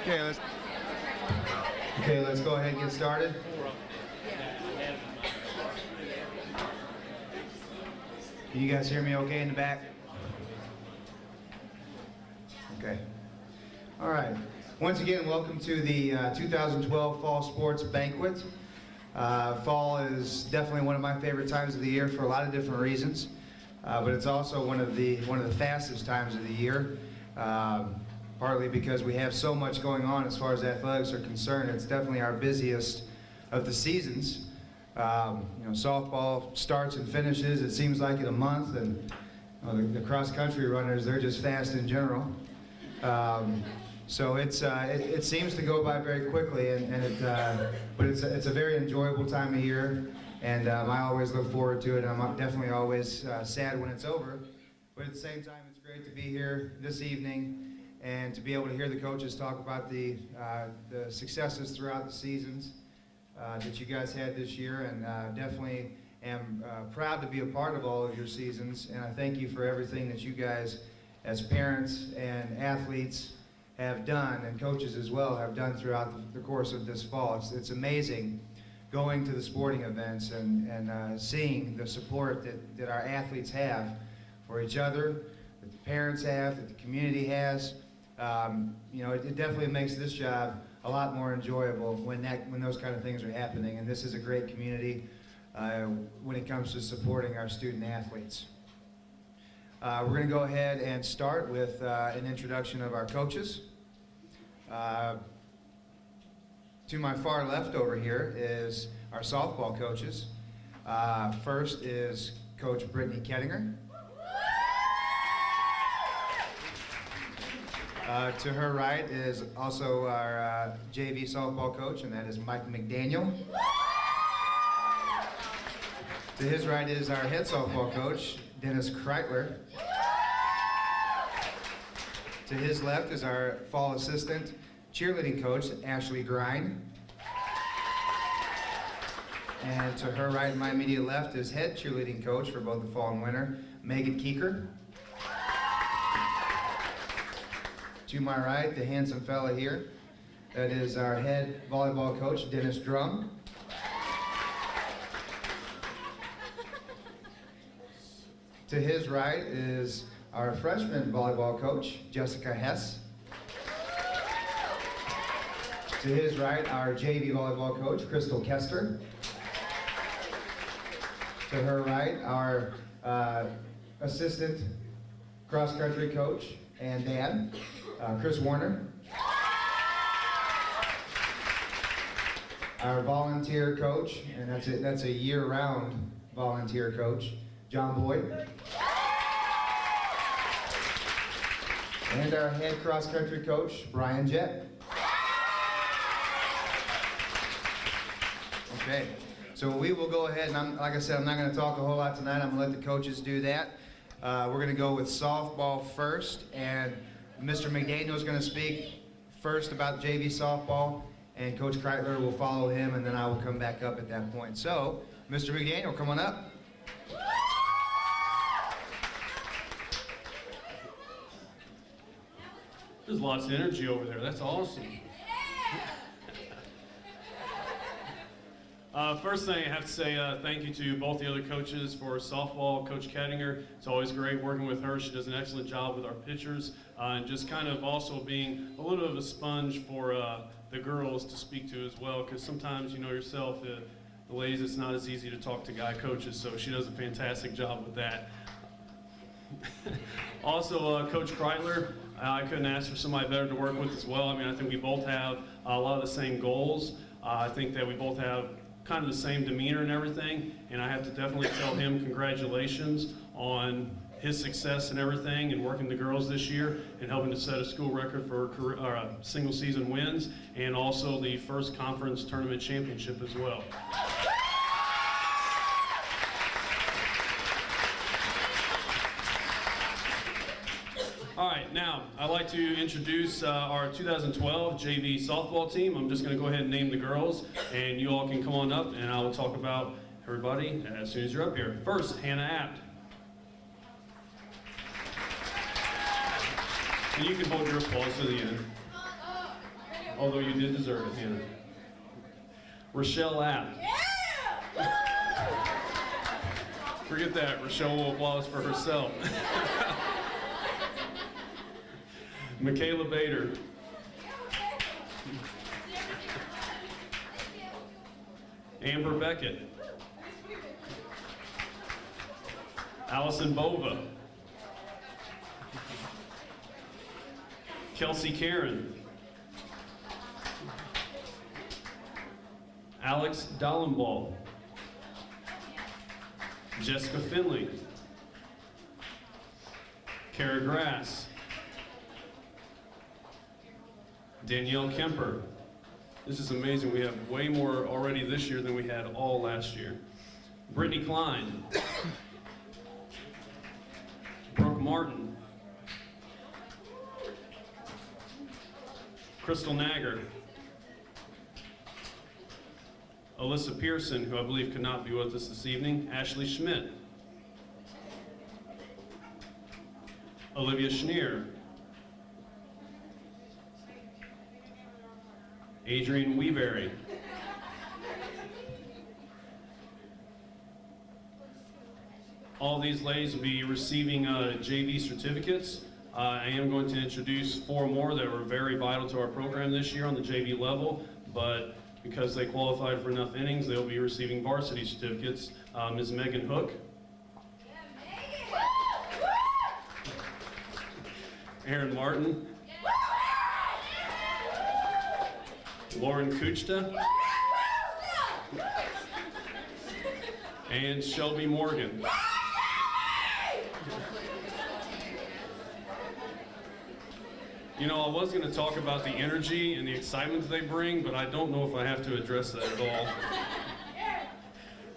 Okay, let's go ahead and get started. Can you guys hear me okay in the back? Okay. All right. Once again, welcome to the 2012 Fall Sports Banquet. Fall is definitely one of my favorite times of the year for a lot of different reasons, but it's also one of the fastest times of the year. Partly because we have so much going on as far as athletics are concerned. It's definitely our busiest of the seasons. Softball starts and finishes, it seems like, in a month, and the cross-country runners, they're just fast in general. So it seems to go by very quickly, but it's a very enjoyable time of year, and I always look forward to it. I'm definitely always sad when it's over, but at the same time, it's great to be here this evening and to be able to hear the coaches talk about the successes throughout the seasons that you guys had this year, and definitely am proud to be a part of all of your seasons, and I thank you for everything that you guys as parents and athletes have done, and coaches as well have done throughout the course of this fall. It's amazing going to the sporting events and seeing the support that our athletes have for each other, that the parents have, that the community has. It definitely makes this job a lot more enjoyable when those kind of things are happening, and this is a great community when it comes to supporting our student athletes. We're going to go ahead and start with an introduction of our coaches. To my far left over here is our softball coaches. First is Coach Brittany Kettinger. To her right is also our JV softball coach, and that is Mike McDaniel. To his right is our head softball coach, Dennis Kreitler. To his left is our fall assistant cheerleading coach, Ashley Grind. And to her right and my immediate left is head cheerleading coach for both the fall and winter, Megan Keeker. To my right, the handsome fella here, that is our head volleyball coach, Dennis Drum. To his right is our freshman volleyball coach, Jessica Hess. To his right, our JV volleyball coach, Crystal Kester. To her right, our assistant cross-country coach and dad, Chris Warner. Our volunteer coach, and that's a year-round volunteer coach, John Boyd. And our head cross-country coach, Brian Jett. Okay, so we will go ahead, and like I said, I'm not going to talk a whole lot tonight. I'm going to let the coaches do that. We're going to go with softball first, and Mr. McDaniel is going to speak first about JV softball, and Coach Kreitler will follow him, and then I will come back up at that point. So, Mr. McDaniel, come on up. There's lots of energy over there. That's awesome. First thing I have to say, thank you to both the other coaches for softball. Coach Kettinger, it's always great working with her. She does an excellent job with our pitchers, and just kind of also being a little bit of a sponge for the girls to speak to as well, because sometimes, you know yourself, the ladies, it's not as easy to talk to guy coaches, so she does a fantastic job with that. Also, Coach Kreitler, I couldn't ask for somebody better to work with as well. I mean, I think we both have a lot of the same goals. I think that we both have kind of the same demeanor and everything, and I have to definitely tell him congratulations on his success and everything, and working the girls this year and helping to set a school record for single season wins, and also the first conference tournament championship as well. All right, now I'd like to introduce our 2012 JV softball team. I'm just going to go ahead and name the girls, and you all can come on up, and I will talk about everybody as soon as you're up here. First, Hannah Apt. And you can hold your applause to the end. Although you did deserve it, Hannah. Rochelle App. Forget that. Rochelle will applause for herself. Michaela Bader. Amber Beckett. Allison Bova. Kelsey Karen. Alex Dallenball. Jessica Finley. Kara Grass. Danielle Kemper. This is amazing. We have way more already this year than we had all last year. Brittany Klein. Brooke Martin. Crystal Nagger. Alyssa Pearson, who I believe could not be with us this evening. Ashley Schmidt. Olivia Schneer. Adrian Weeberry. All these ladies will be receiving JV certificates. I am going to introduce 4 more that were very vital to our program this year on the JV level, but because they qualified for enough innings, they'll be receiving varsity certificates. Ms. Megan Hook. Aaron Martin. Lauren Kuchta. And Shelby Morgan. You know, I was going to talk about the energy and the excitement that they bring, but I don't know if I have to address that at all.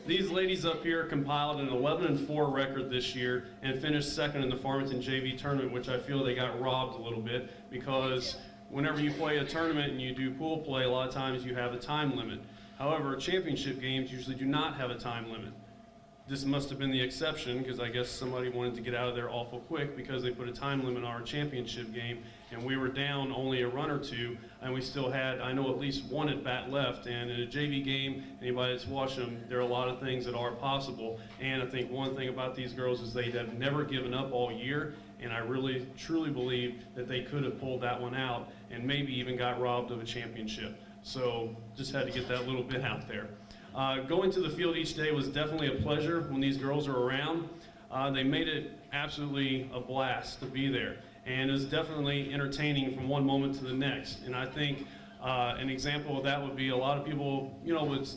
These ladies up here compiled an 11-4 record this year and finished second in the Farmington JV tournament, which I feel they got robbed a little bit because whenever you play a tournament and you do pool play, a lot of times you have a time limit. However, championship games usually do not have a time limit. This must have been the exception because I guess somebody wanted to get out of there awful quick because they put a time limit on our championship game and we were down only a run or two and we still had, I know, at least 1 at bat left. And in a JV game, anybody that's watched them, there are a lot of things that are possible. And I think one thing about these girls is they have never given up all year, and I really truly believe that they could have pulled that one out and maybe even got robbed of a championship. So just had to get that little bit out there. Going to the field each day was definitely a pleasure when these girls are around. They made it absolutely a blast to be there. And it's definitely entertaining from one moment to the next. And I think an example of that would be a lot of people, you know, would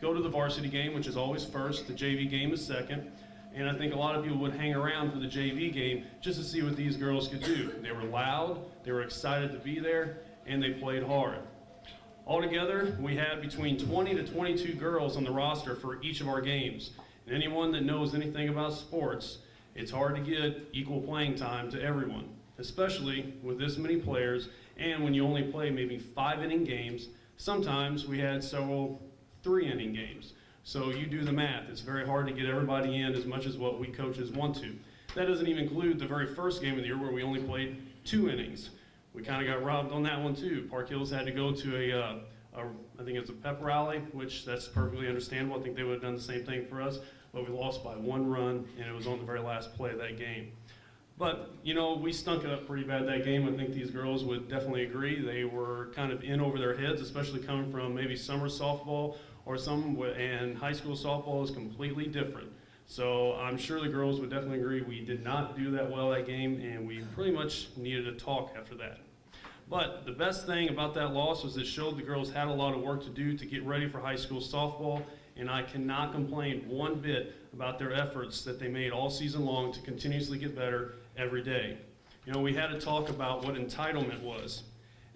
go to the varsity game, which is always first. The JV game is second. And I think a lot of people would hang around for the JV game just to see what these girls could do. They were loud, they were excited to be there, and they played hard. Altogether, we had between 20 to 22 girls on the roster for each of our games. And anyone that knows anything about sports, it's hard to get equal playing time to everyone, especially with this many players, and when you only play maybe 5-inning games. Sometimes we had several 3-inning games. So you do the math. It's very hard to get everybody in as much as what we coaches want to. That doesn't even include the very first game of the year where we only played 2 innings. We kind of got robbed on that one too. Park Hills had to go to I think it's a pep rally, which that's perfectly understandable. I think they would have done the same thing for us, but we lost by 1 run, and it was on the very last play of that game. But, you know, we stunk it up pretty bad that game. I think these girls would definitely agree. They were kind of in over their heads, especially coming from maybe summer softball or and high school softball is completely different. So I'm sure the girls would definitely agree we did not do that well that game, and we pretty much needed a talk after that. But the best thing about that loss was it showed the girls had a lot of work to do to get ready for high school softball, and I cannot complain one bit about their efforts that they made all season long to continuously get better every day. You know, we had a talk about what entitlement was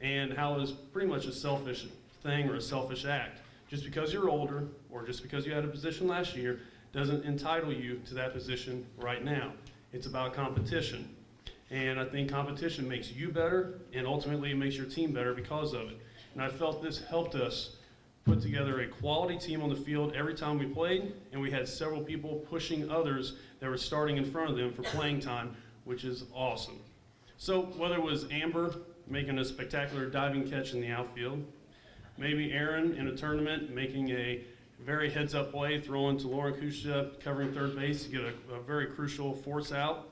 and how it was pretty much a selfish thing or a selfish act. Just because you're older or just because you had a position last year doesn't entitle you to that position right now. It's about competition. And I think competition makes you better, and ultimately it makes your team better because of it. And I felt this helped us put together a quality team on the field every time we played, and we had several people pushing others that were starting in front of them for playing time, which is awesome. So whether it was Amber making a spectacular diving catch in the outfield, maybe Aaron in a tournament making a very heads-up play, throwing to Lauren Kusha, covering third base to get a very crucial force out.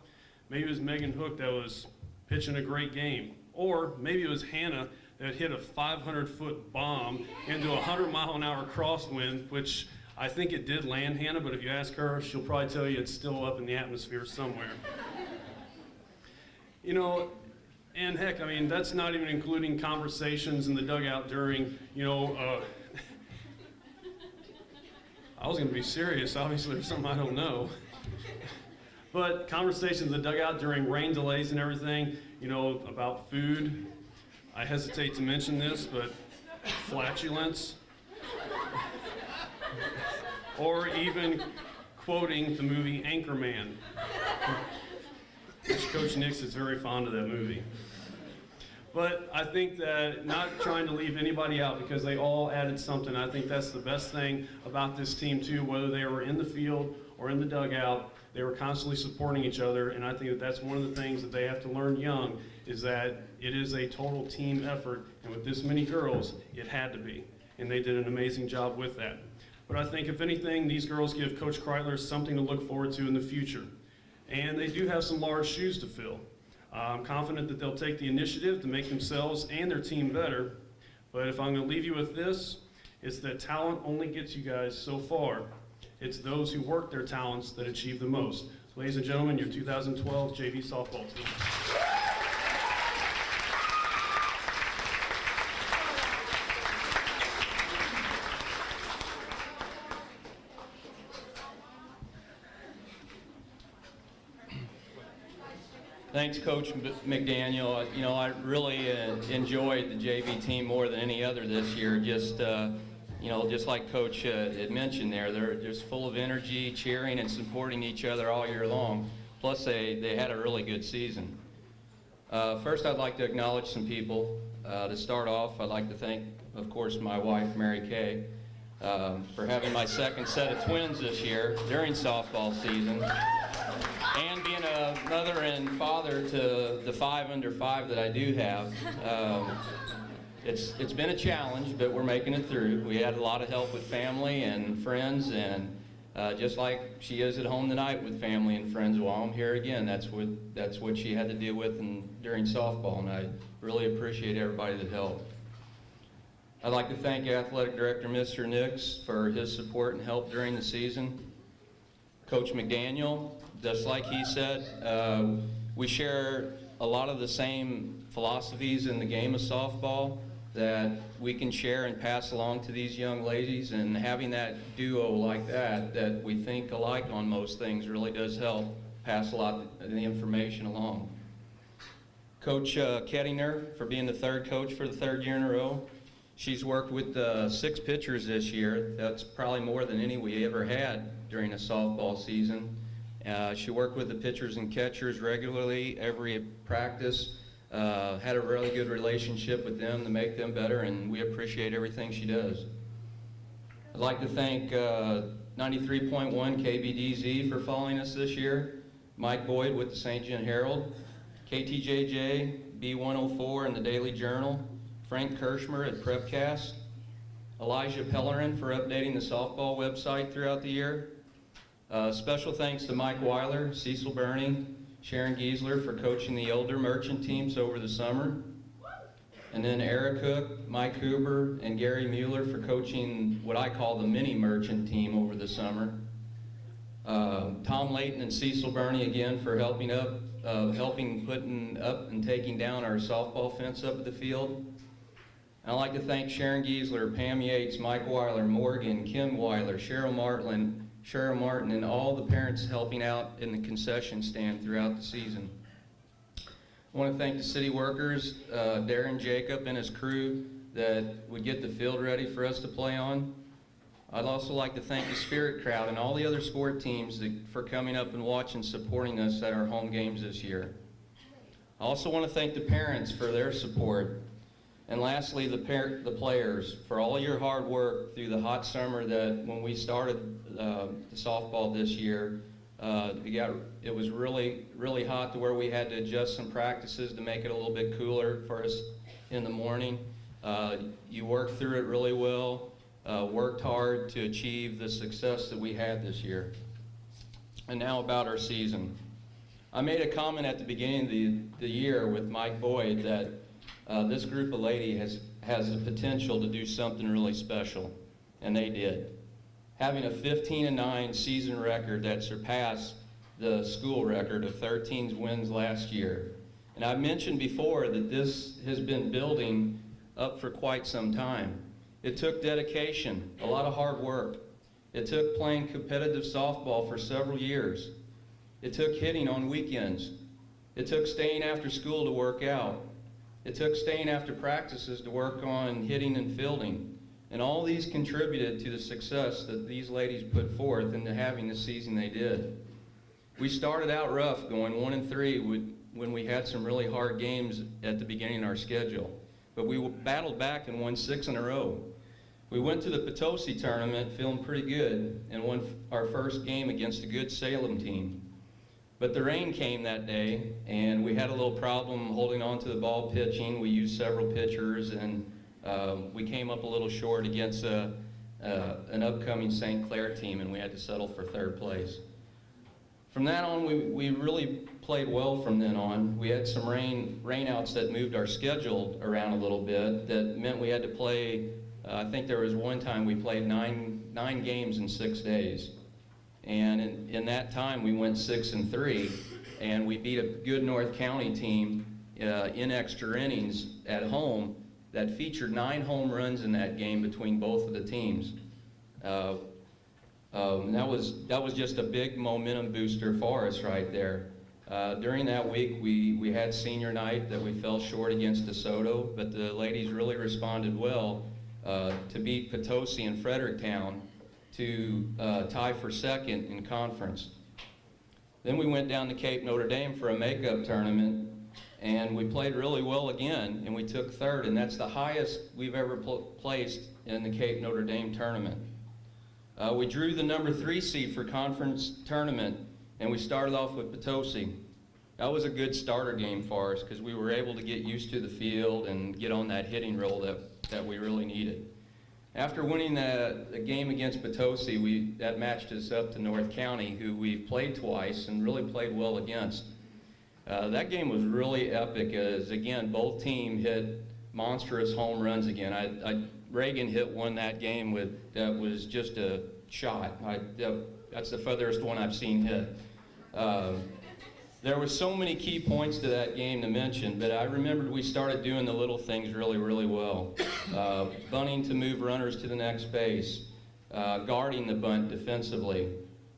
Maybe it was Megan Hook that was pitching a great game. Or maybe it was Hannah that hit a 500-foot bomb into a 100-mile-an-hour crosswind, which I think it did land Hannah, but if you ask her, she'll probably tell you it's still up in the atmosphere somewhere. You know, and heck, I mean, that's not even including conversations in the dugout during, I was going to be serious. Obviously, there's something I don't know. But conversations in the dugout during rain delays and everything, about food. I hesitate to mention this, but flatulence. Or even quoting the movie Anchorman, which Coach Nix is very fond of that movie. But I think that not trying to leave anybody out because they all added something. I think that's the best thing about this team too, whether they were in the field or in the dugout, they were constantly supporting each other. And I think that that's one of the things that they have to learn young is that it is a total team effort. And with this many girls, it had to be. And they did an amazing job with that. But I think if anything, these girls give Coach Kreitler something to look forward to in the future. And they do have some large shoes to fill. I'm confident that they'll take the initiative to make themselves and their team better. But if I'm going to leave you with this, it's that talent only gets you guys so far. It's those who work their talents that achieve the most. So, ladies and gentlemen, your 2012 JV softball team. Thanks, Coach McDaniel. I really enjoyed the JV team more than any other this year. Just like Coach had mentioned there, they're just full of energy, cheering and supporting each other all year long. Plus, they had a really good season. First, I'd like to acknowledge some people. To start off, I'd like to thank, of course, my wife, Mary Kay, for having my second set of twins this year during softball season. And being a mother and father to the 5 under 5 that I do have, it's been a challenge, but we're making it through. We had a lot of help with family and friends, and just like she is at home tonight with family and friends while I'm here again, that's what she had to deal with during softball, and I really appreciate everybody that helped. I'd like to thank Athletic Director Mr. Nix for his support and help during the season. Coach McDaniel, just like he said, we share a lot of the same philosophies in the game of softball that we can share and pass along to these young ladies, and having that duo like that we think alike on most things really does help pass a lot of the information along. Coach Kettinger, for being the third coach for the third year in a row. She's worked with 6 pitchers this year. That's probably more than any we ever had during a softball season. She worked with the pitchers and catchers regularly every practice, had a really good relationship with them to make them better, and we appreciate everything she does. I'd like to thank 93.1 KBDZ for following us this year, Mike Boyd with the St. John Herald, KTJJ, B104 and the Daily Journal, Frank Kirschmer at Prepcast, Elijah Pellerin for updating the softball website throughout the year. Special thanks to Mike Weiler, Cecil Burney, Sharon Giesler for coaching the older merchant teams over the summer. And then Eric Cook, Mike Huber, and Gary Mueller for coaching what I call the mini merchant team over the summer. Tom Layton and Cecil Burney again for helping putting up and taking down our softball fence up at the field. And I'd like to thank Sharon Giesler, Pam Yates, Mike Weiler, Morgan, Kim Weiler, Cheryl Martin, and all the parents helping out in the concession stand throughout the season. I want to thank the city workers, Darren Jacob and his crew that would get the field ready for us to play on. I'd also like to thank the Spirit crowd and all the other sport teams for coming up and watching, supporting us at our home games this year. I also want to thank the parents for their support. And lastly, the players for all your hard work through the hot summer that when we started the softball this year, It was really, really hot to where we had to adjust some practices to make it a little bit cooler for us in the morning. You worked through it really well, worked hard to achieve the success that we had this year. And now about our season. I made a comment at the beginning of the year with Mike Boyd that this group of ladies has the potential to do something really special, and they did. Having a 15-9 season record that surpassed the school record of 13 wins last year. And I mentioned before that this has been building up for quite some time. It took dedication, a lot of hard work. It took playing competitive softball for several years. It took hitting on weekends. It took staying after school to work out. It took staying after practices to work on hitting and fielding. And all these contributed to the success that these ladies put forth into having the season they did. We started out rough, going 1-3 when we had some really hard games at the beginning of our schedule. But we battled back and won 6 in a row. We went to the Potosi tournament feeling pretty good and won our first game against a good Salem team. But the rain came that day, and we had a little problem holding on to the ball pitching. We used several pitchers, and we came up a little short against an upcoming St. Clair team, and we had to settle for 3rd place. From that on, we really played well from then on. We had some rainouts that moved our schedule around a little bit. That meant we had to play, I think there was one time we played nine games in 6 days. And in that time, we went 6-3, and we beat a good North County team in extra innings at home that featured 9 home runs in that game between both of the teams. That was just a big momentum booster for us right there. During that week, we had senior night that we fell short against DeSoto, but the ladies really responded well to beat Potosi and Fredericktown to tie for 2nd in conference. Then we went down to Cape Notre Dame for a makeup tournament, and we played really well again, and we took 3rd, and that's the highest we've ever placed in the Cape Notre Dame tournament. We drew the number 3 seed for conference tournament, and we started off with Potosi. That was a good starter game for us because we were able to get used to the field and get on that hitting roll that we really needed. After winning the game against Potosi, that matched us up to North County, who we've played twice and really played well against. That game was really epic as, again, both teams hit monstrous home runs again. Reagan hit one that game that was just a shot. That's the furthest one I've seen hit. There were so many key points to that game to mention, but I remembered we started doing the little things really, really well. Bunting to move runners to the next base, guarding the bunt defensively,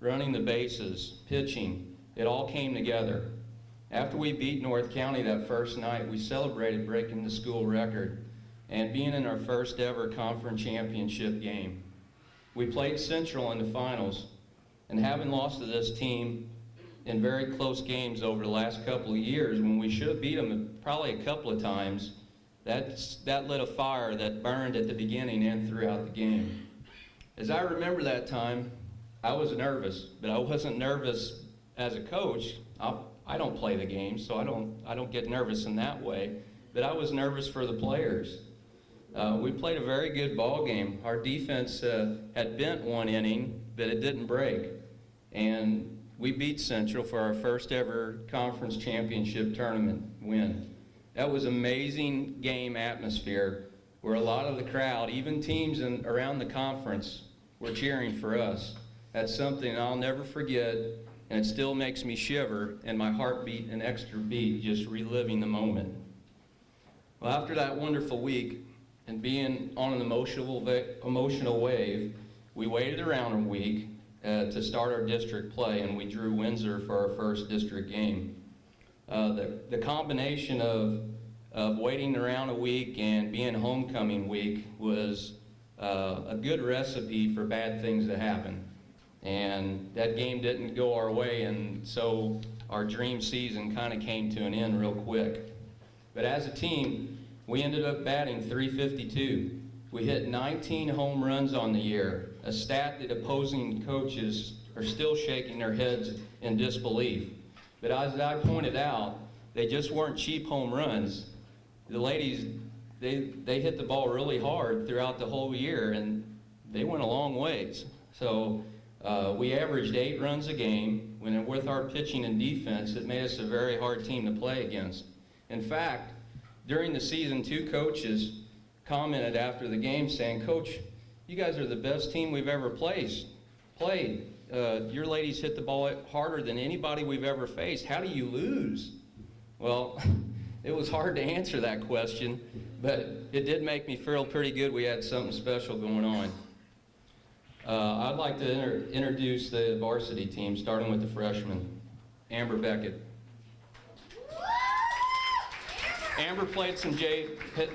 running the bases, pitching. It all came together. After we beat North County that first night, we celebrated breaking the school record and being in our first ever conference championship game. We played Central in the finals, and having lost to this team in very close games over the last couple of years, when we should have beat them probably a couple of times, that lit a fire that burned at the beginning and throughout the game. As I remember that time, I was nervous, but I wasn't nervous as a coach. I don't play the game, so I don't get nervous in that way, but I was nervous for the players. We played a very good ball game. Our defense had bent 1 inning, but it didn't break. And we beat Central for our first ever conference championship tournament win. That was amazing game atmosphere where a lot of the crowd, even teams around the conference, were cheering for us. That's something I'll never forget, and it still makes me shiver and my heart beat an extra beat just reliving the moment. Well, after that wonderful week and being on an emotional wave, we waited around a week to start our district play, and we drew Windsor for our first district game. The combination of waiting around a week and being homecoming week was a good recipe for bad things to happen. And that game didn't go our way, and so our dream season kind of came to an end real quick. But as a team, we ended up batting .352. We hit 19 home runs on the year, a stat that opposing coaches are still shaking their heads in disbelief. But as I pointed out, they just weren't cheap home runs. The ladies, they hit the ball really hard throughout the whole year, and they went a long ways. So we averaged 8 runs a game. When with our pitching and defense, it made us a very hard team to play against. In fact, during the season, 2 coaches commented after the game saying, "Coach, you guys are the best team we've ever played. Your ladies hit the ball harder than anybody we've ever faced. How do you lose?" Well, it was hard to answer that question, but it did make me feel pretty good we had something special going on. I'd like to introduce the varsity team, starting with the freshmen. Amber Beckett. Amber played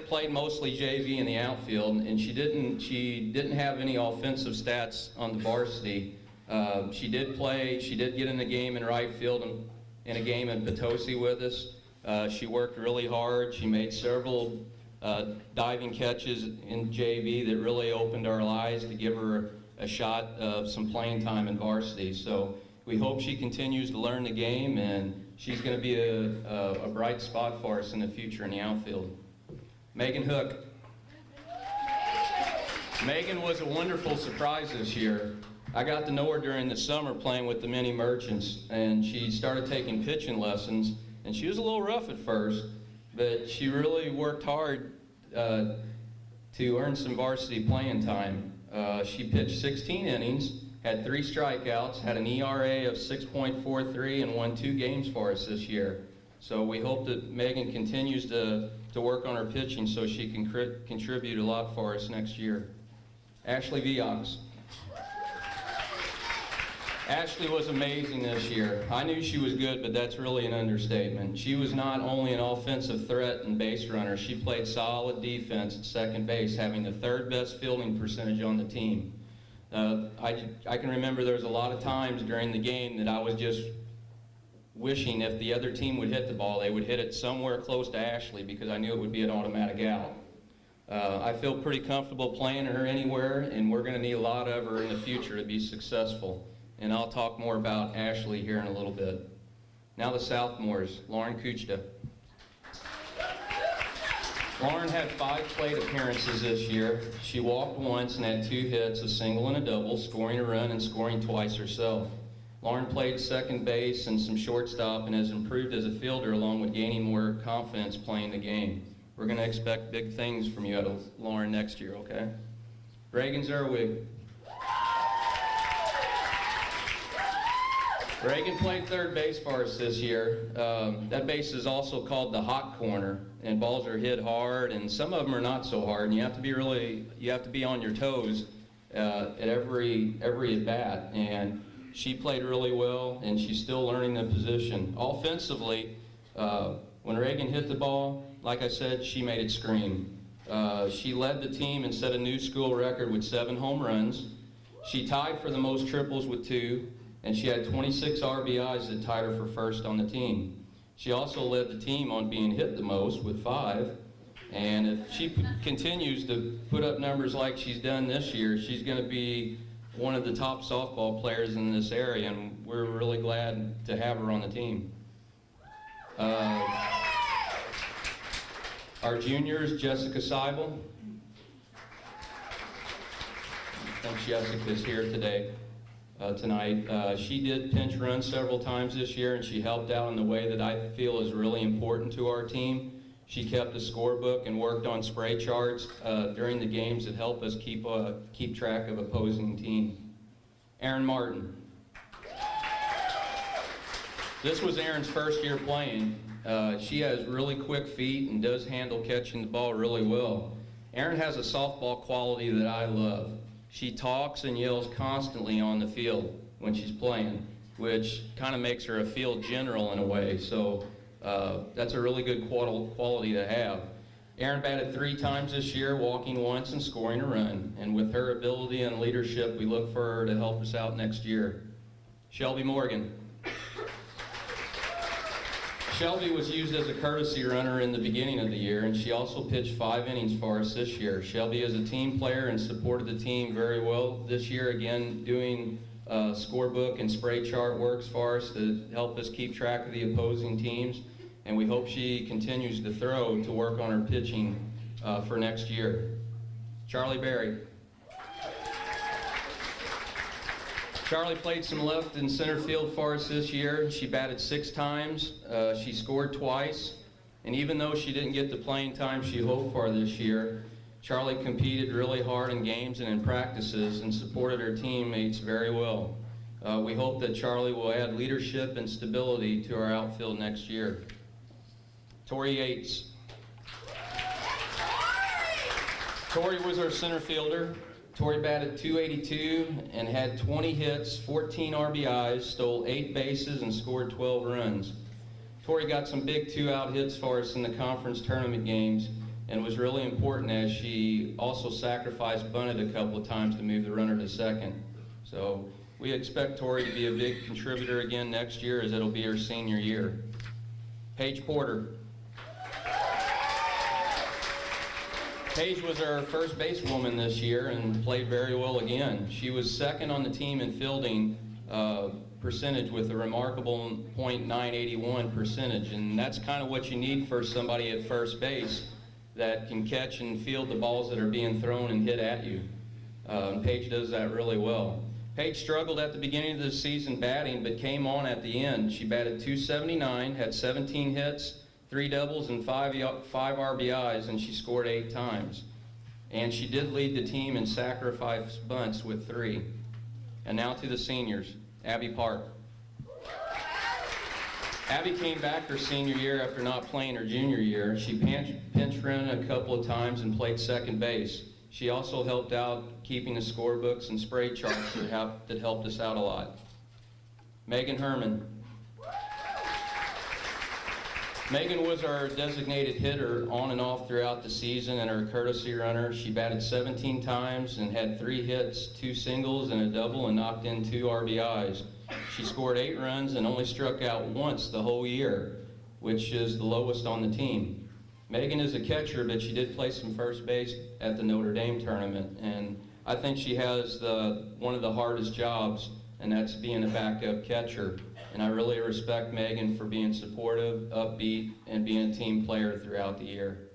played mostly JV in the outfield, and she didn't have any offensive stats on the varsity. She did get in a game in right field and in a game in Potosi with us. She worked really hard. She made several diving catches in JV that really opened our eyes to give her a shot of some playing time in varsity. So we hope she continues to learn the game, and she's going to be a bright spot for us in the future in the outfield. Megan Hook. Megan was a wonderful surprise this year. I got to know her during the summer playing with the mini merchants, and she started taking pitching lessons, and she was a little rough at first, but she really worked hard to earn some varsity playing time. She pitched 16 innings, had 3 strikeouts, had an ERA of 6.43, and won 2 games for us this year. So we hope that Megan continues to work on her pitching so she can contribute a lot for us next year. Ashley Viox. Ashley was amazing this year. I knew she was good, but that's really an understatement. She was not only an offensive threat and base runner, she played solid defense at second base, having the 3rd best fielding percentage on the team. I can remember there was a lot of times during the game that I was just wishing if the other team would hit the ball, they would hit it somewhere close to Ashley, because I knew it would be an automatic out. I feel pretty comfortable playing her anywhere, and we're going to need a lot of her in the future to be successful. And I'll talk more about Ashley here in a little bit. Now the sophomores, Lauren Kuchta. Lauren had 5 plate appearances this year. She walked once and had 2 hits, a single and a double, scoring a run and scoring twice herself. Lauren played second base and some shortstop and has improved as a fielder, along with gaining more confidence playing the game. We're going to expect big things from you out of Lauren next year, okay? Reagan Zerwig. Reagan played 3rd base for us this year. That base is also called the hot corner, and balls are hit hard, and some of them are not so hard, and you have to be on your toes at every at bat. And she played really well, and she's still learning the position. Offensively, when Reagan hit the ball, like I said, she made it scream. She led the team and set a new school record with 7 home runs. She tied for the most triples with 2. And she had 26 RBIs that tied her for 1st on the team. She also led the team on being hit the most with 5. And if she continues to put up numbers like she's done this year, she's going to be one of the top softball players in this area, and we're really glad to have her on the team. Our juniors, Jessica Seibel. I think Jessica's here today. Tonight. She did pinch run several times this year, and she helped out in the way that I feel is really important to our team. She kept a scorebook and worked on spray charts during the games that help us keep track of opposing team. Erin Martin. This was Erin's 1st year playing. She has really quick feet and does handle catching the ball really well. Erin has a softball quality that I love. She talks and yells constantly on the field when she's playing, which kind of makes her a field general in a way. So that's a really good quality to have. Erin batted 3 times this year, walking once and scoring a run. And with her ability and leadership, we look for her to help us out next year. Shelby Morgan. Shelby was used as a courtesy runner in the beginning of the year, and she also pitched 5 innings for us this year. Shelby is a team player and supported the team very well this year, again doing scorebook and spray chart works for us to help us keep track of the opposing teams. And we hope she continues to throw to work on her pitching for next year. Charlie Berry. Charlie played some left and center field for us this year. She batted 6 times. She scored twice. And even though she didn't get the playing time she hoped for this year, Charlie competed really hard in games and in practices and supported her teammates very well. We hope that Charlie will add leadership and stability to our outfield next year. Tori Yates. Tori was our center fielder. Tori batted .282 and had 20 hits, 14 RBIs, stole 8 bases, and scored 12 runs. Tori got some big 2-out hits for us in the conference tournament games and was really important as she also sacrificed bunted a couple of times to move the runner to second. So we expect Tori to be a big contributor again next year, as it'll be her senior year. Paige Porter. Paige was our first basewoman this year and played very well again. She was second on the team in fielding percentage with a remarkable .981 percentage, and that's kind of what you need for somebody at first base that can catch and field the balls that are being thrown and hit at you. Paige does that really well. Paige struggled at the beginning of the season batting, but came on at the end. She batted .279, had 17 hits, 3 doubles, and 5 RBIs, and she scored 8 times. And she did lead the team in sacrifice bunts with 3. And now to the seniors. Abby Park. Abby came back her senior year after not playing her junior year. She pinch ran a couple of times and played second base. She also helped out keeping the scorebooks and spray charts that helped us out a lot. Megan Herman. Megan was our designated hitter on and off throughout the season and our courtesy runner. She batted 17 times and had 3 hits, 2 singles, and a double, and knocked in 2 RBIs. She scored 8 runs and only struck out once the whole year, which is the lowest on the team. Megan is a catcher, but she did play some first base at the Notre Dame tournament, and I think she has one of the hardest jobs, and that's being a backup catcher. And I really respect Megan for being supportive, upbeat, and being a team player throughout the year.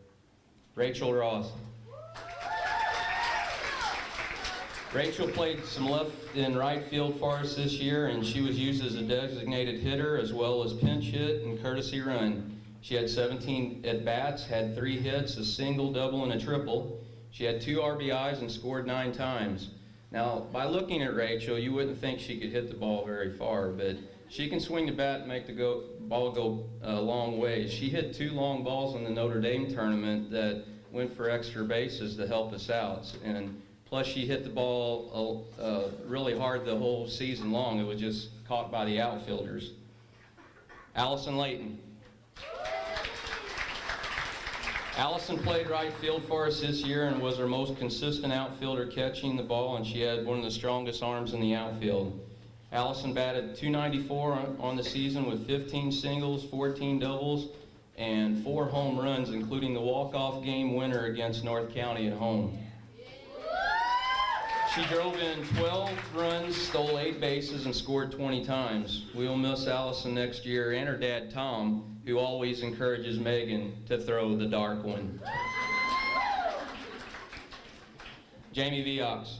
Rachel Ross. Rachel played some left and right field for us this year, and she was used as a designated hitter as well as pinch hit and courtesy run. She had 17 at-bats, had 3 hits, a single, double, and a triple. She had 2 RBIs and scored 9 times. Now, by looking at Rachel, you wouldn't think she could hit the ball very far, but she can swing the bat and make the ball go a long ways. She hit 2 long balls in the Notre Dame tournament that went for extra bases to help us out. And plus, she hit the ball really hard the whole season long. It was just caught by the outfielders. Allison Layton. Allison played right field for us this year and was our most consistent outfielder catching the ball, and she had one of the strongest arms in the outfield. Allison batted .294 on the season with 15 singles, 14 doubles, and 4 home runs, including the walk-off game winner against North County at home. She drove in 12 runs, stole 8 bases, and scored 20 times. We will miss Allison next year, and her dad, Tom, who always encourages Megan to throw the dark one. Jamie Viox.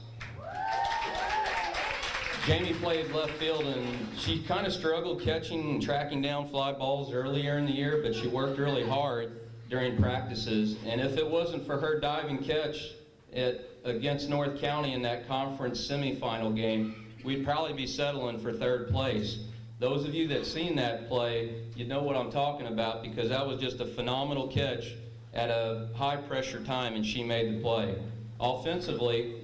Jamie played left field, and she kind of struggled catching and tracking down fly balls earlier in the year, but she worked really hard during practices. And if it wasn't for her diving catch against North County in that conference semifinal game, we'd probably be settling for 3rd place. Those of you that seen that play, you know what I'm talking about, because that was just a phenomenal catch at a high pressure time, and she made the play. Offensively,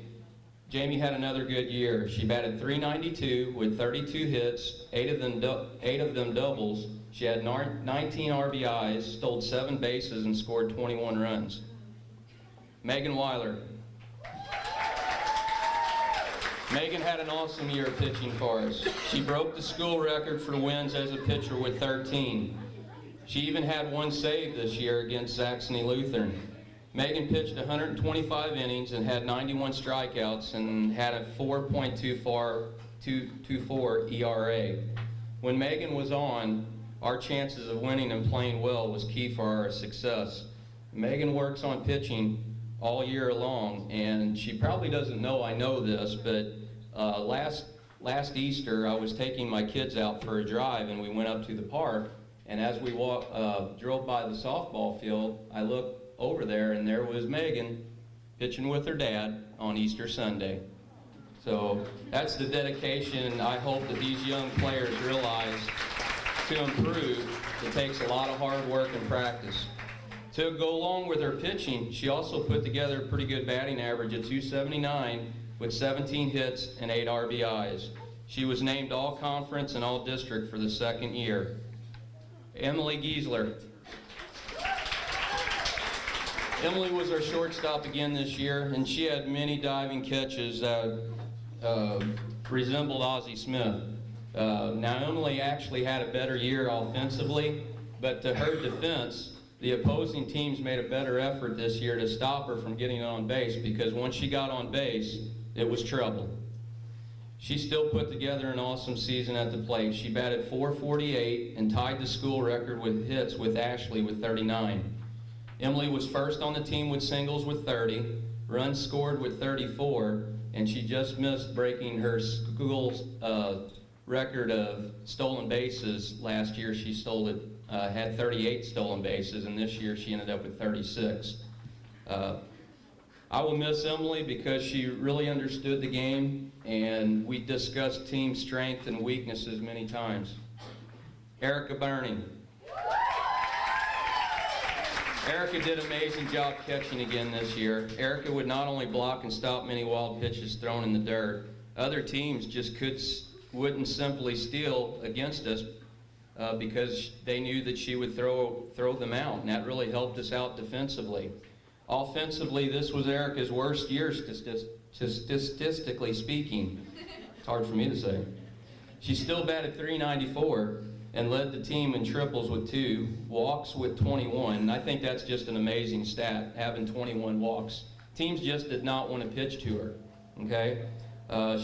Jamie had another good year. She batted .392 with 32 hits, 8 of them doubles. She had 19 RBIs, stole 7 bases, and scored 21 runs. Megan Weiler. Megan had an awesome year pitching for us. She broke the school record for wins as a pitcher with 13. She even had 1 save this year against Saxony Lutheran. Megan pitched 125 innings and had 91 strikeouts and had a 4.24 .24 ERA. When Megan was on, our chances of winning and playing well was key for our success. Megan works on pitching all year long, and she probably doesn't know I know this, but last Easter I was taking my kids out for a drive, and we went up to the park, and as we drove by the softball field, I looked over there, and there was Megan pitching with her dad on Easter Sunday. So that's the dedication I hope that these young players realize. To improve, it takes a lot of hard work and practice. To go along with her pitching, she also put together a pretty good batting average at .279 with 17 hits and 8 RBIs. She was named All-Conference and All-District for the second year. Emily Giesler. Emily was our shortstop again this year, and she had many diving catches that resembled Ozzie Smith. Now, Emily actually had a better year offensively, but to her defense, the opposing teams made a better effort this year to stop her from getting on base, because once she got on base, it was trouble. She still put together an awesome season at the plate. She batted .448 and tied the school record with hits with Ashley with 39. Emily was first on the team with singles with 30, runs scored with 34, and she just missed breaking her school's record of stolen bases. Last year she had 38 stolen bases, and this year she ended up with 36. I will miss Emily because she really understood the game, and we discussed team strength and weaknesses many times. Erica Burney. Erica did an amazing job catching again this year. Erica would not only block and stop many wild pitches thrown in the dirt, other teams just wouldn't simply steal against us because they knew that she would throw them out, and that really helped us out defensively. Offensively, this was Erica's worst year statistically speaking. It's hard for me to say. She still batted .394 and led the team in triples with 2, walks with 21, and I think that's just an amazing stat, having 21 walks. Teams just did not want to pitch to her, okay?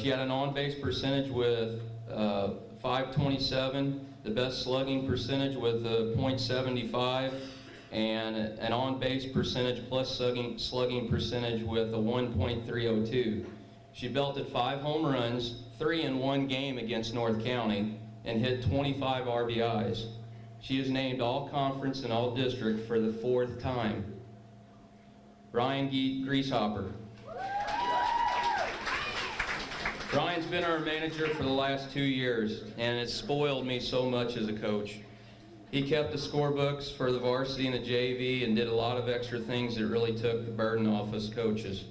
She had an on-base percentage with .527, the best slugging percentage with .75, and an on-base percentage plus slugging percentage with a 1.302. She belted 5 home runs, 3 in one game against North County, and hit 25 RBIs. She is named All-Conference and All-District for the 4th time. Ryan Greashopper. Ryan's been our manager for the last 2 years, and it's spoiled me so much as a coach. He kept the scorebooks for the varsity and the JV and did a lot of extra things that really took the burden off us coaches.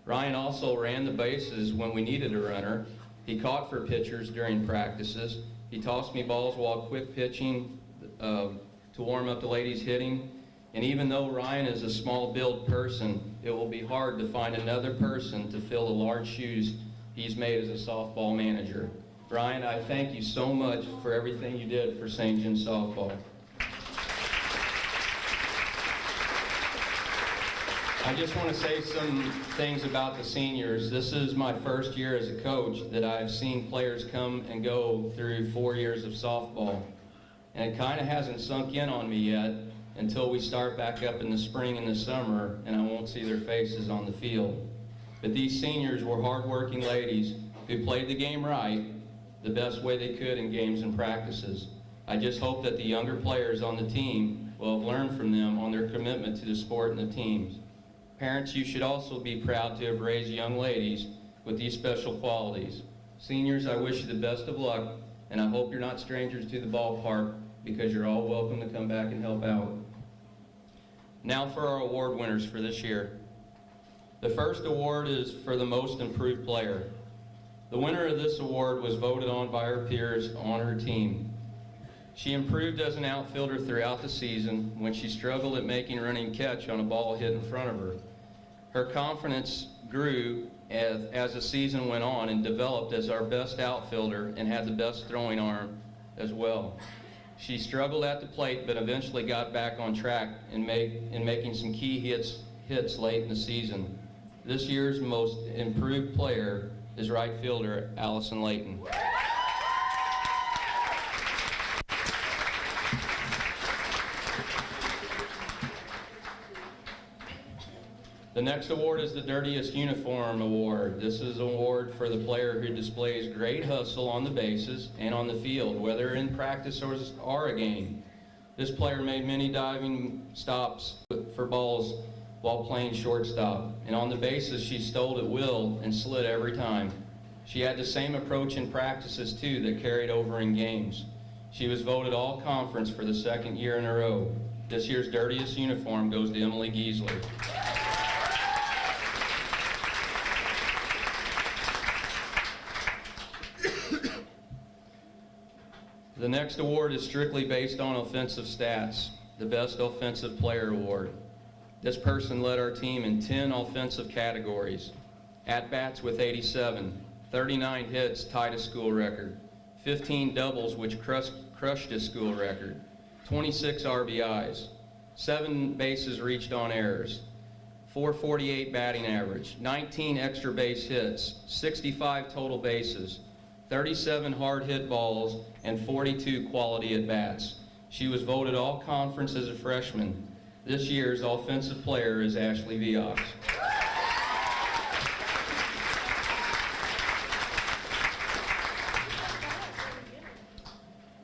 Ryan also ran the bases when we needed a runner. He caught for pitchers during practices. He tossed me balls while quick pitching to warm up the ladies hitting. And even though Ryan is a small build person, it will be hard to find another person to fill the large shoes he's made as a softball manager. Ryan, I thank you so much for everything you did for St. John's softball. I just want to say some things about the seniors. This is my first year as a coach that I've seen players come and go through 4 years of softball. And it kind of hasn't sunk in on me yet until we start back up in the spring and the summer, and I won't see their faces on the field. But these seniors were hardworking ladies who played the game right, the best way they could in games and practices. I just hope that the younger players on the team will have learned from them on their commitment to the sport and the teams. Parents, you should also be proud to have raised young ladies with these special qualities. Seniors, I wish you the best of luck, and I hope you're not strangers to the ballpark, because you're all welcome to come back and help out. Now for our award winners for this year. The first award is for the most improved player. The winner of this award was voted on by her peers on her team. She improved as an outfielder throughout the season when she struggled at making a running catch on a ball hit in front of her. Her confidence grew as the season went on and developed as our best outfielder and had the best throwing arm as well. She struggled at the plate, but eventually got back on track in making some key hits late in the season. This year's most improved player is right fielder Allison Layton. The next award is the Dirtiest Uniform Award. This is an award for the player who displays great hustle on the bases and on the field, whether in practice or a game. This player made many diving stops for balls while playing shortstop, and on the bases she stole at will and slid every time. She had the same approach in practices too that carried over in games. She was voted all conference for the second year in a row. This year's Dirtiest Uniform goes to Emily Giesler. The next award is strictly based on offensive stats, the Best Offensive Player Award. This person led our team in 10 offensive categories. At-bats with 87, 39 hits tied a school record, 15 doubles which crushed a school record, 26 RBIs, 7 bases reached on errors, 448 batting average, 19 extra base hits, 65 total bases, 37 hard hit balls, and 42 quality at-bats. She was voted all conference as a freshman. This year's offensive player is Ashley Viox.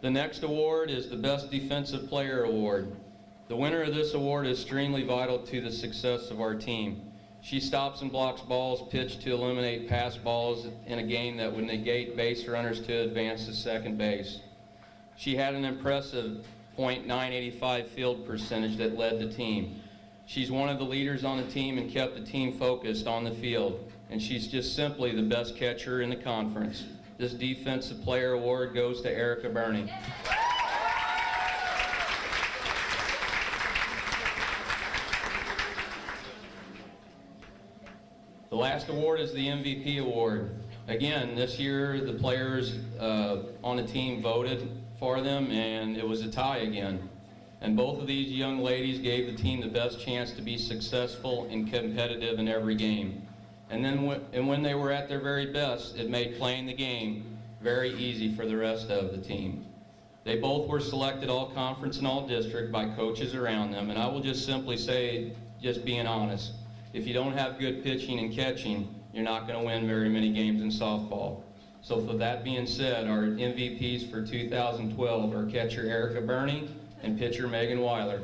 The next award is the Best Defensive Player Award. The winner of this award is extremely vital to the success of our team. She stops and blocks balls pitched to eliminate pass balls in a game that would negate base runners to advance to second base. She had an impressive .985 field percentage that led the team. She's one of the leaders on the team and kept the team focused on the field, and she's just simply the best catcher in the conference. This Defensive Player Award goes to Erica Burney. The last award is the MVP award. Again, this year the players on the team voted for them, and it was a tie again. And both of these young ladies gave the team the best chance to be successful and competitive in every game. And then when they were at their very best, it made playing the game very easy for the rest of the team. They both were selected all conference and all district by coaches around them, and I will just simply say, just being honest, if you don't have good pitching and catching, you're not going to win very many games in softball. So for that being said, our MVPs for 2012 are catcher Erica Burney and pitcher Megan Weiler.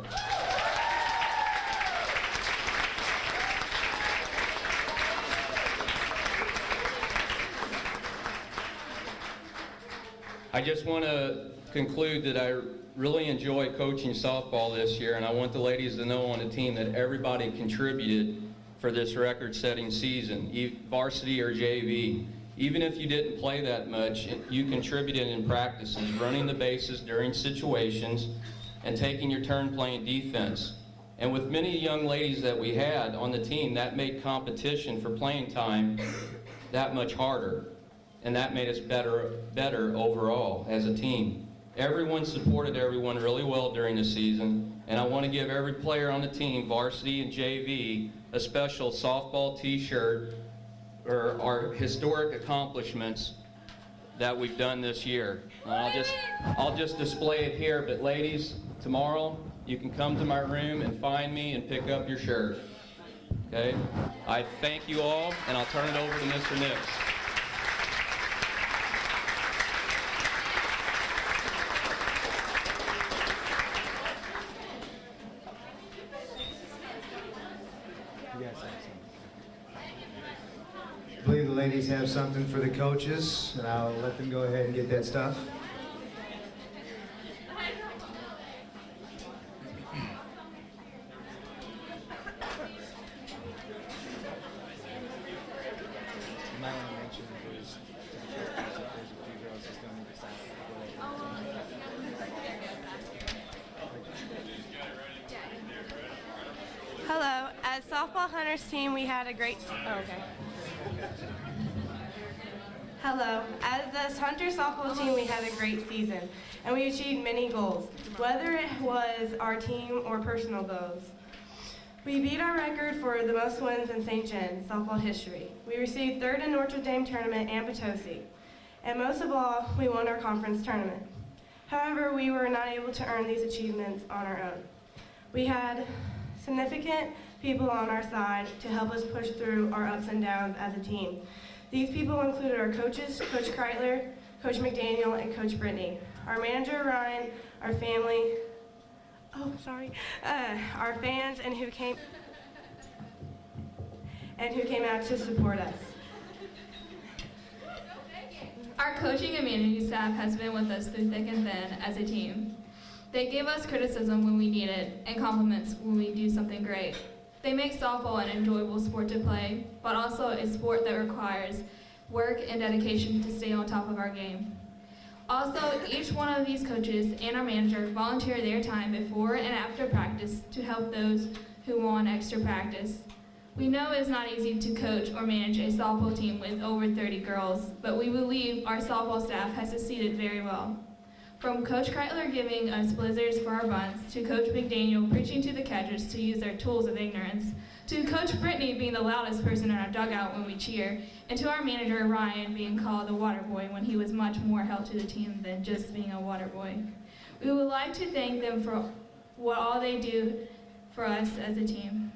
I just want to conclude that I really enjoy coaching softball this year, and I want the ladies to know on the team that everybody contributed for this record-setting season, varsity or JV. Even if you didn't play that much, you contributed in practices, running the bases during situations, and taking your turn playing defense. And with many young ladies that we had on the team, that made competition for playing time that much harder. And that made us better overall as a team. Everyone supported everyone really well during the season, and I want to give every player on the team, varsity and JV, a special softball t-shirt or our historic accomplishments that we've done this year. I'll just display it here, but ladies, tomorrow you can come to my room and find me and pick up your shirt. Okay? I thank you all, and I'll turn it over to Mr. Nix. I believe the ladies have something for the coaches, and I'll let them go ahead and get that stuff. Hello. As Softball Hunters team, we had a great... Hello. As the Hunter softball team, we had a great season, and we achieved many goals, whether it was our team or personal goals. We beat our record for the most wins in St. John softball history. We received third in Notre Dame tournament and Potosi. And most of all, we won our conference tournament. However, we were not able to earn these achievements on our own. We had significant people on our side to help us push through our ups and downs as a team. These people included our coaches, Coach Kreitler, Coach McDaniel, and Coach Brittany, our manager, Ryan, our family, our fans, and who came out to support us. Our coaching and managing staff has been with us through thick and thin as a team. They give us criticism when we need it and compliments when we do something great. They make softball an enjoyable sport to play, but also a sport that requires work and dedication to stay on top of our game. Also, each one of these coaches and our manager volunteer their time before and after practice to help those who want extra practice. We know it's not easy to coach or manage a softball team with over 30 girls, but we believe our softball staff has succeeded very well. From Coach Kreitler giving us blizzards for our bunts, to Coach McDaniel preaching to the catchers to use their tools of ignorance, to Coach Brittany being the loudest person in our dugout when we cheer, and to our manager Ryan being called the water boy when he was much more help to the team than just being a water boy. We would like to thank them for what all they do for us as a team.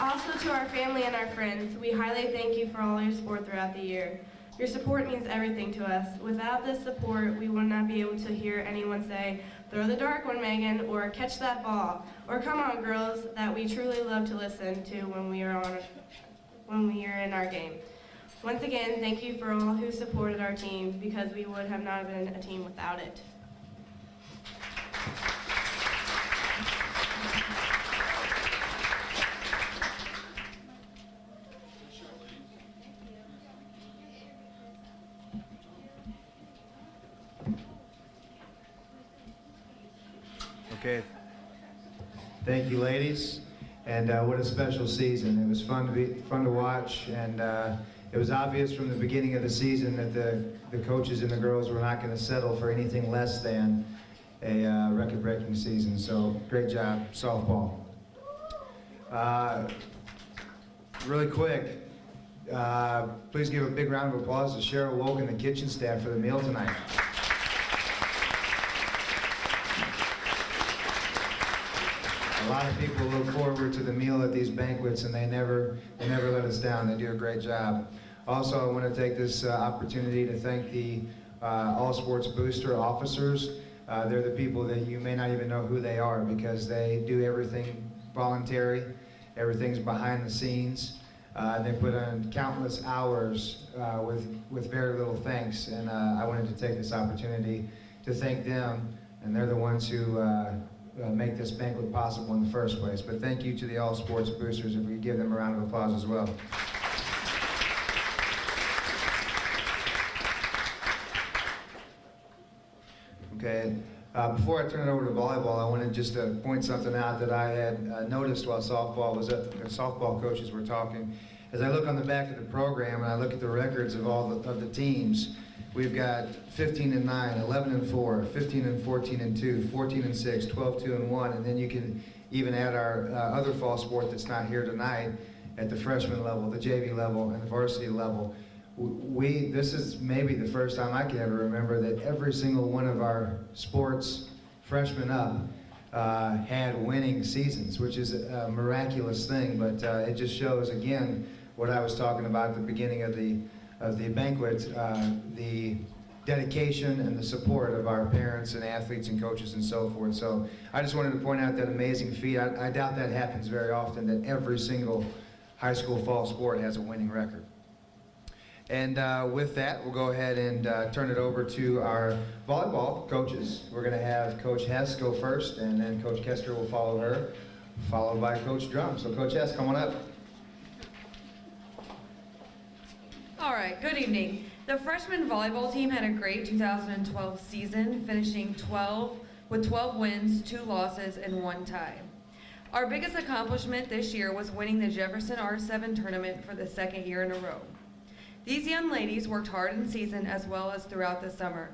Also to our family and our friends, we highly thank you for all your support throughout the year. Your support means everything to us. Without this support, we would not be able to hear anyone say, "Throw the dark one, Megan," or "Catch that ball," or "Come on, girls," that we truly love to listen to when we are in our game. Once again, thank you for all who supported our team, because we would have not been a team without it. Okay. Thank you, ladies. And what a special season. It was fun to watch, and it was obvious from the beginning of the season that the coaches and the girls were not going to settle for anything less than a record-breaking season. So great job, softball. Really quick, please give a big round of applause to Cheryl Logan, the kitchen staff, for the meal tonight. A lot of people look forward to the meal at these banquets, and they never let us down. They do a great job. Also, I want to take this opportunity to thank the All Sports Booster officers. They're the people that you may not even know who they are, because they do everything voluntary. Everything's behind the scenes. They put on countless hours with very little thanks, and I wanted to take this opportunity to thank them, and they're the ones who make this banquet possible in the first place. But thank you to the All Sports Boosters, if we could give them a round of applause as well. Okay, before I turn it over to volleyball, I wanted just to point something out that I had noticed while softball coaches were talking. As I look on the back of the program and I look at the records of all of the teams, we've got 15-9, 11-4, 15-14-2, 14-6, 12-2-1, and then you can even add our other fall sport that's not here tonight at the freshman level, the JV level, and the varsity level. This is maybe the first time I can ever remember that every single one of our sports, freshmen up, had winning seasons, which is a miraculous thing, but it just shows, again, what I was talking about at the beginning of the banquet, the dedication and the support of our parents and athletes and coaches and so forth. So I just wanted to point out that amazing feat. I doubt that happens very often, that every single high school fall sport has a winning record. And with that, we'll go ahead and turn it over to our volleyball coaches. We're going to have Coach Hess go first, and then Coach Kester will follow her, followed by Coach Drum. So Coach Hess, come on up. All right, good evening. The freshman volleyball team had a great 2012 season, finishing 12 wins, 2 losses, and 1 tie. Our biggest accomplishment this year was winning the Jefferson R7 tournament for the 2nd year in a row. These young ladies worked hard in season as well as throughout the summer.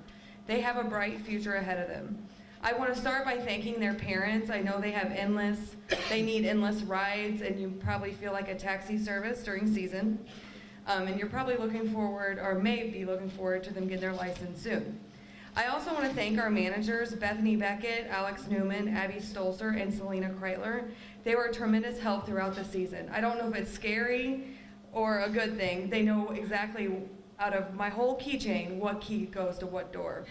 They have a bright future ahead of them. I want to start by thanking their parents. I know they need endless rides, and you probably feel like a taxi service during season. And you're probably looking forward, or may be looking forward to them getting their license soon. I also want to thank our managers, Bethany Beckett, Alex Newman, Abby Stolzer, and Selena Kreitler. They were a tremendous help throughout the season. I don't know if it's scary or a good thing. They know exactly, out of my whole keychain, what key goes to what door.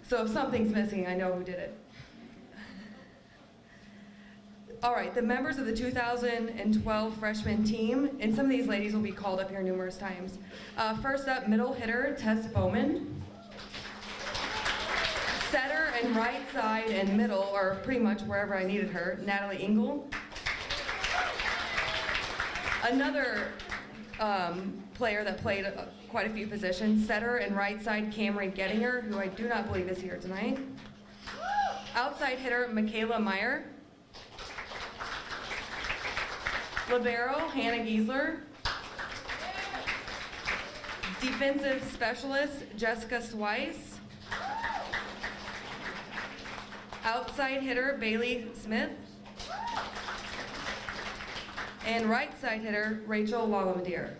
So if something's missing, I know who did it. All right, the members of the 2012 freshman team, and some of these ladies will be called up here numerous times. First up, middle hitter, Tess Bowman. Setter and right side and middle, or pretty much wherever I needed her, Natalie Engel. Another player that played quite a few positions, setter and right side, Camry Gettinger, who I do not believe is here tonight. Outside hitter, Michaela Meyer. Libero, Hannah Giesler. Defensive specialist, Jessica Swice. Outside hitter, Bailey Smith. And right side hitter, Rachel Longomdeer.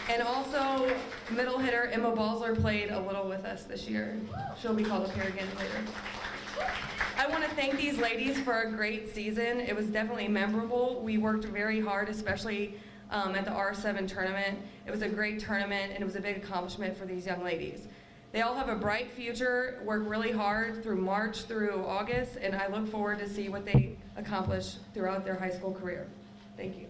And also, middle hitter, Emma Balsler played a little with us this year. She'll be called up here again later. I want to thank these ladies for a great season. It was definitely memorable. We worked very hard, especially at the R7 tournament. It was a great tournament, and it was a big accomplishment for these young ladies. They all have a bright future, work really hard through March through August, and I look forward to see what they accomplish throughout their high school career. Thank you.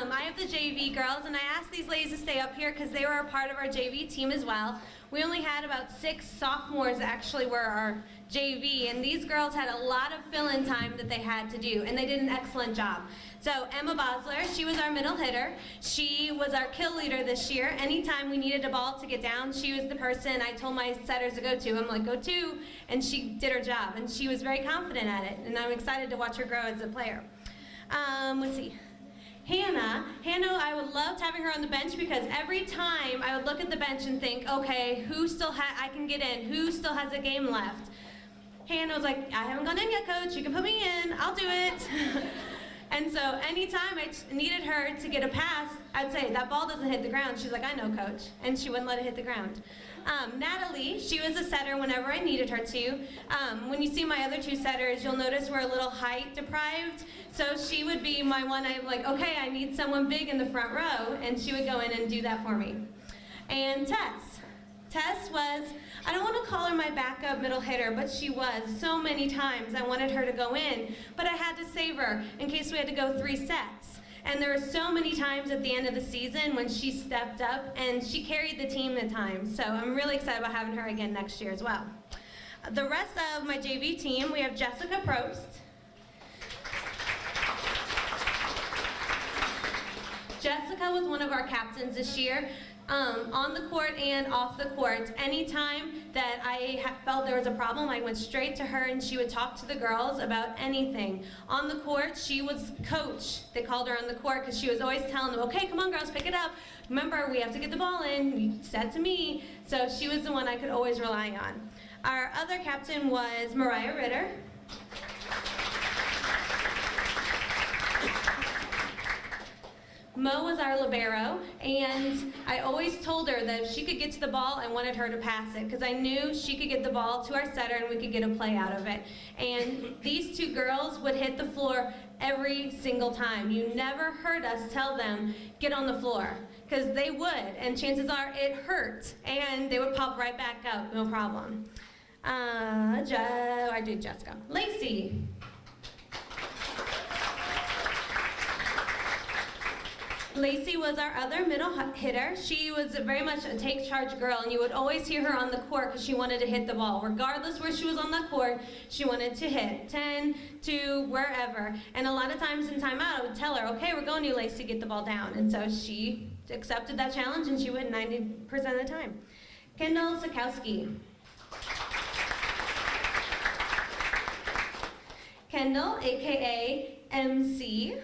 I have the JV girls, and I asked these ladies to stay up here because they were a part of our JV team as well. We only had about 6 sophomores that actually were our JV, and these girls had a lot of fill-in time that they had to do, and they did an excellent job. So Emma Bosler, she was our middle hitter. She was our kill leader this year. Anytime we needed a ball to get down, she was the person I told my setters to go to. I'm like, go to, and she did her job, and she was very confident at it, and I'm excited to watch her grow as a player. Let's see. Hannah, I would love having her on the bench because every time I would look at the bench and think, okay, I can get in, who still has a game left? Hannah was like, I haven't gone in yet, coach, you can put me in, I'll do it. And so anytime I needed her to get a pass, I'd say, that ball doesn't hit the ground. She's like, I know, coach, and she wouldn't let it hit the ground. Natalie, she was a setter whenever I needed her to. When you see my other 2 setters, you'll notice we're a little height deprived. So she would be my one, I'm like, okay, I need someone big in the front row, and she would go in and do that for me. And Tess was, I don't want to call her my backup middle hitter, but she was. So many times I wanted her to go in, but I had to save her in case we had to go 3 sets. And there were so many times at the end of the season when she stepped up and she carried the team at times. So I'm really excited about having her again next year as well. The rest of my JV team, we have Jessica Probst. Jessica was one of our captains this year. On the court and off the court, anytime that I felt there was a problem, I went straight to her and she would talk to the girls about anything. On the court, she was coach. They called her on the court because she was always telling them, okay, come on girls, pick it up. Remember, we have to get the ball in. You said to me. So she was the one I could always rely on. Our other captain was Mariah Ritter. Mo was our libero, and I always told her that if she could get to the ball, I wanted her to pass it, because I knew she could get the ball to our setter and we could get a play out of it. And these 2 girls would hit the floor every single time. You never heard us tell them, get on the floor, because they would, and chances are it hurt, and they would pop right back up, no problem. I did Jessica. Lacey was our other middle hitter. She was very much a take charge girl, and you would always hear her on the court because she wanted to hit the ball. Regardless where she was on that court, she wanted to hit, 10, 2, wherever. And a lot of times in timeout, I would tell her, okay, we're going to Lacey, get the ball down. And so she accepted that challenge, and she went 90% of the time. Kendall Sikowski. Kendall, AKA MC.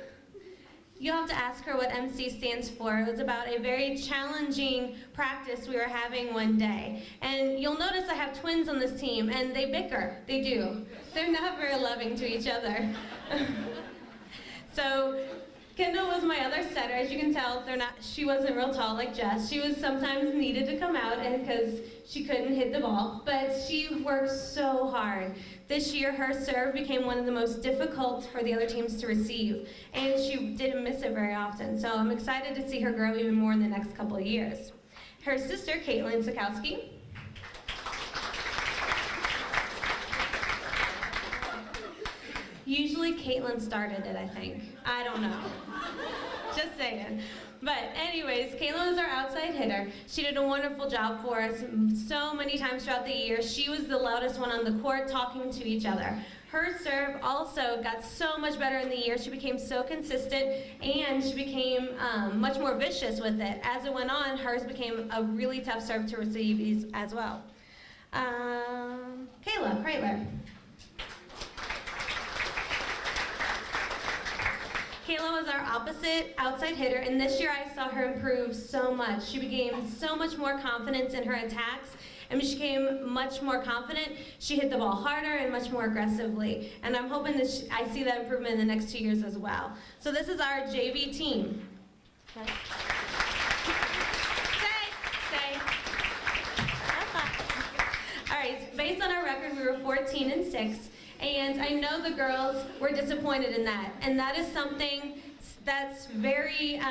You'll have to ask her what MC stands for. It was about a very challenging practice we were having one day. And you'll notice I have twins on this team, and they bicker. They do. They're not very loving to each other. So Kendall was my other setter. As you can tell, she wasn't real tall like Jess. She was sometimes needed to come out because she couldn't hit the ball, but she worked so hard. This year, her serve became one of the most difficult for the other teams to receive, and she didn't miss it very often. So I'm excited to see her grow even more in the next couple of years. Her sister, Caitlin Sikowski. Usually Caitlin started it, I think. I don't know. Just saying. But anyways, Caitlin was our outside hitter. She did a wonderful job for us so many times throughout the year. She was the loudest one on the court talking to each other. Her serve also got so much better in the year. She became so consistent, and she became much more vicious with it. As it went on, hers became a really tough serve to receive as well. Kayla Kreitler. Kayla was our opposite outside hitter, and this year I saw her improve so much. She became so much more confident in her attacks, and she became much more confident. She hit the ball harder and much more aggressively, and I'm hoping that I see that improvement in the next 2 years as well. So this is our JV team. Okay. Stay. All right, based on our record, we were 14-6. And I know the girls were disappointed in that. And that is something that's very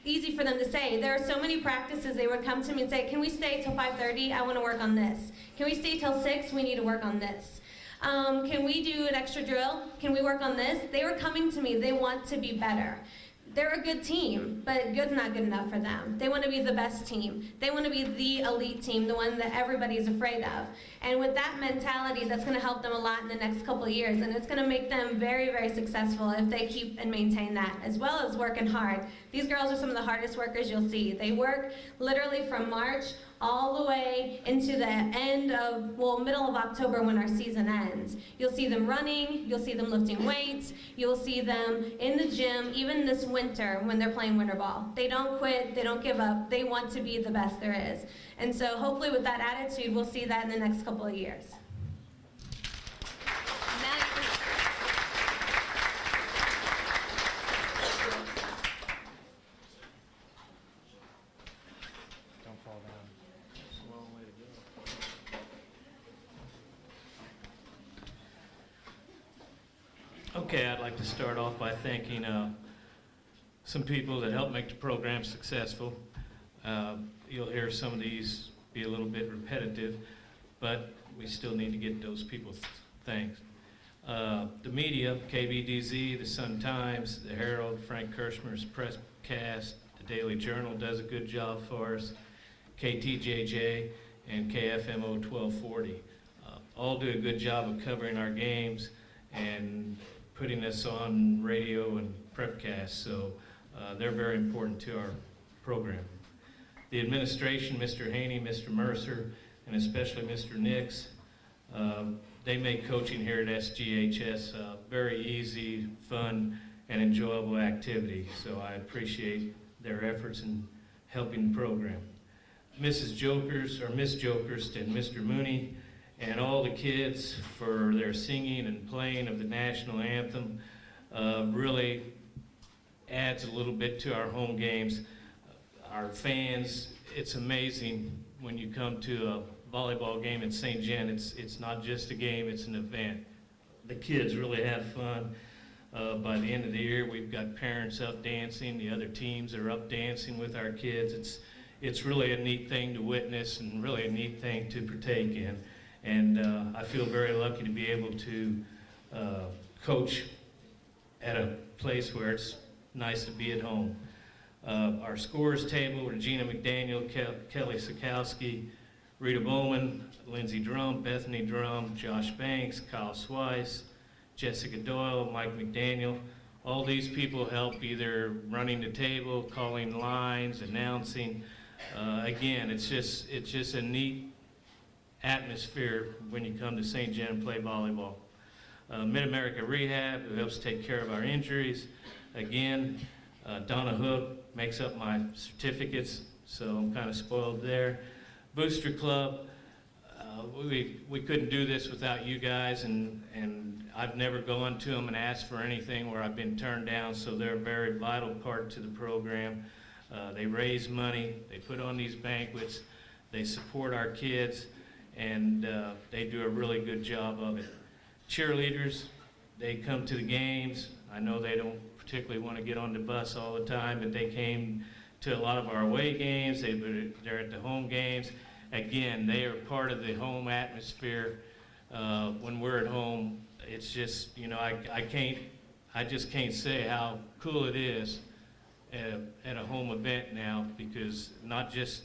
easy for them to say. There are so many practices they would come to me and say, can we stay till 5:30? I want to work on this. Can we stay till 6? We need to work on this. Can we do an extra drill? Can we work on this? They were coming to me. They want to be better. They're a good team, but good's not good enough for them. They want to be the best team. They want to be the elite team, the one that everybody's afraid of. And with that mentality, that's going to help them a lot in the next couple of years, and it's going to make them very, very successful if they keep and maintain that, as well as working hard. These girls are some of the hardest workers you'll see. They work literally from March all the way into the end of, well, middle of October when our season ends. You'll see them running, you'll see them lifting weights, you'll see them in the gym, even this winter when they're playing winter ball. They don't quit, they don't give up, they want to be the best there is. And so hopefully with that attitude, we'll see that in the next couple of years. Okay, I'd like to start off by thanking some people that helped make the program successful. You'll hear some of these be a little bit repetitive, but we still need to get those people's thanks. The media, KBDZ, the Sun-Times, the Herald, Frank Kirshner's Presscast, the Daily Journal does a good job for us, KTJJ, and KFMO 1240. All do a good job of covering our games and putting us on radio and prepcast, so they're very important to our program. The administration, Mr. Haney, Mr. Mercer, and especially Mr. Nix, they make coaching here at SGHS a very easy, fun, and enjoyable activity, so I appreciate their efforts in helping the program. Mrs. Jokers, or Miss Jokers, and Mr. Mooney, and all the kids for their singing and playing of the national anthem really adds a little bit to our home games. Our fans, it's amazing when you come to a volleyball game at St. John. It's not just a game, it's an event. The kids really have fun. By the end of the year, we've got parents up dancing, the other teams are up dancing with our kids. It's really a neat thing to witness and really a neat thing to partake in. And I feel very lucky to be able to coach at a place where it's nice to be at home. Our scores table were Gina McDaniel, Kelly Sikowski, Rita Bowman, Lindsey Drum, Bethany Drum, Josh Banks, Kyle Swice, Jessica Doyle, Mike McDaniel. All these people help either running the table, calling lines, announcing. Again, it's just a neat atmosphere when you come to St. John and play volleyball. Mid-America Rehab, who helps take care of our injuries. Again, Donna Hook makes up my certificates, so I'm kind of spoiled there. Booster Club, we couldn't do this without you guys, and I've never gone to them and asked for anything where I've been turned down, so they're a very vital part to the program. They raise money, they put on these banquets, they support our kids, and they do a really good job of it. Cheerleaders, they come to the games. I know they don't particularly want to get on the bus all the time, but they came to a lot of our away games. They're at the home games. Again, they are part of the home atmosphere. When we're at home, it's just, you know, I just can't say how cool it is at a home event now, because not just,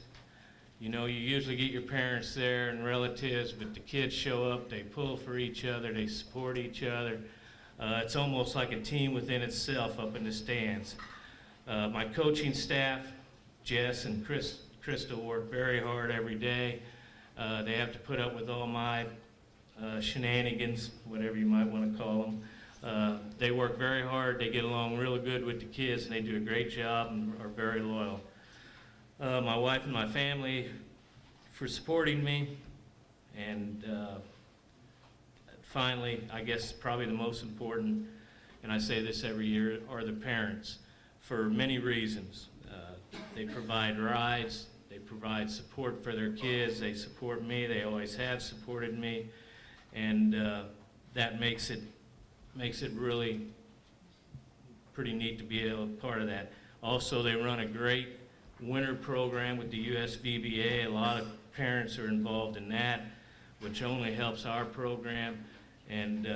you know, you usually get your parents there and relatives, but the kids show up, they pull for each other, they support each other. It's almost like a team within itself up in the stands. My coaching staff, Jess and Crystal, work very hard every day. They have to put up with all my shenanigans, whatever you might want to call them. They work very hard, they get along really good with the kids, and they do a great job and are very loyal. My wife and my family for supporting me, and finally, I guess probably the most important, and I say this every year, are the parents, for many reasons. They provide rides, they provide support for their kids, they support me, they always have supported me, and that makes it really pretty neat to be a part of that. Also, they run a great winter program with the USVBA. A lot of parents are involved in that, which only helps our program. And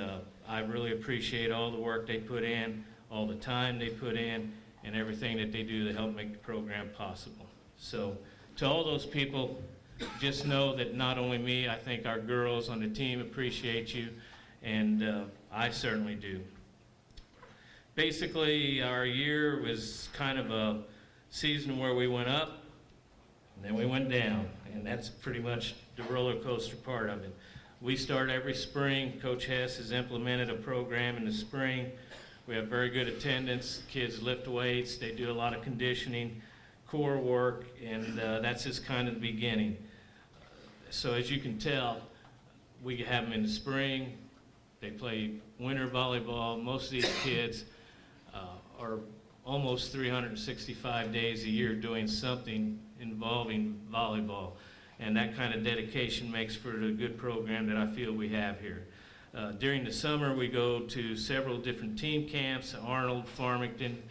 I really appreciate all the work they put in, all the time they put in, and everything that they do to help make the program possible. So to all those people, just know that not only me, I think our girls on the team appreciate you, and I certainly do. Basically, our year was kind of a season where we went up, and then we went down, and that's pretty much the roller coaster part of it. We start every spring. Coach Hess has implemented a program in the spring. We have very good attendance. Kids lift weights. They do a lot of conditioning, core work, and that's just kind of the beginning. So as you can tell, we have them in the spring. They play winter volleyball. Most of these kids are almost 365 days a year doing something involving volleyball. And that kind of dedication makes for a good program that I feel we have here. During the summer, we go to several different team camps: Arnold, Farmington,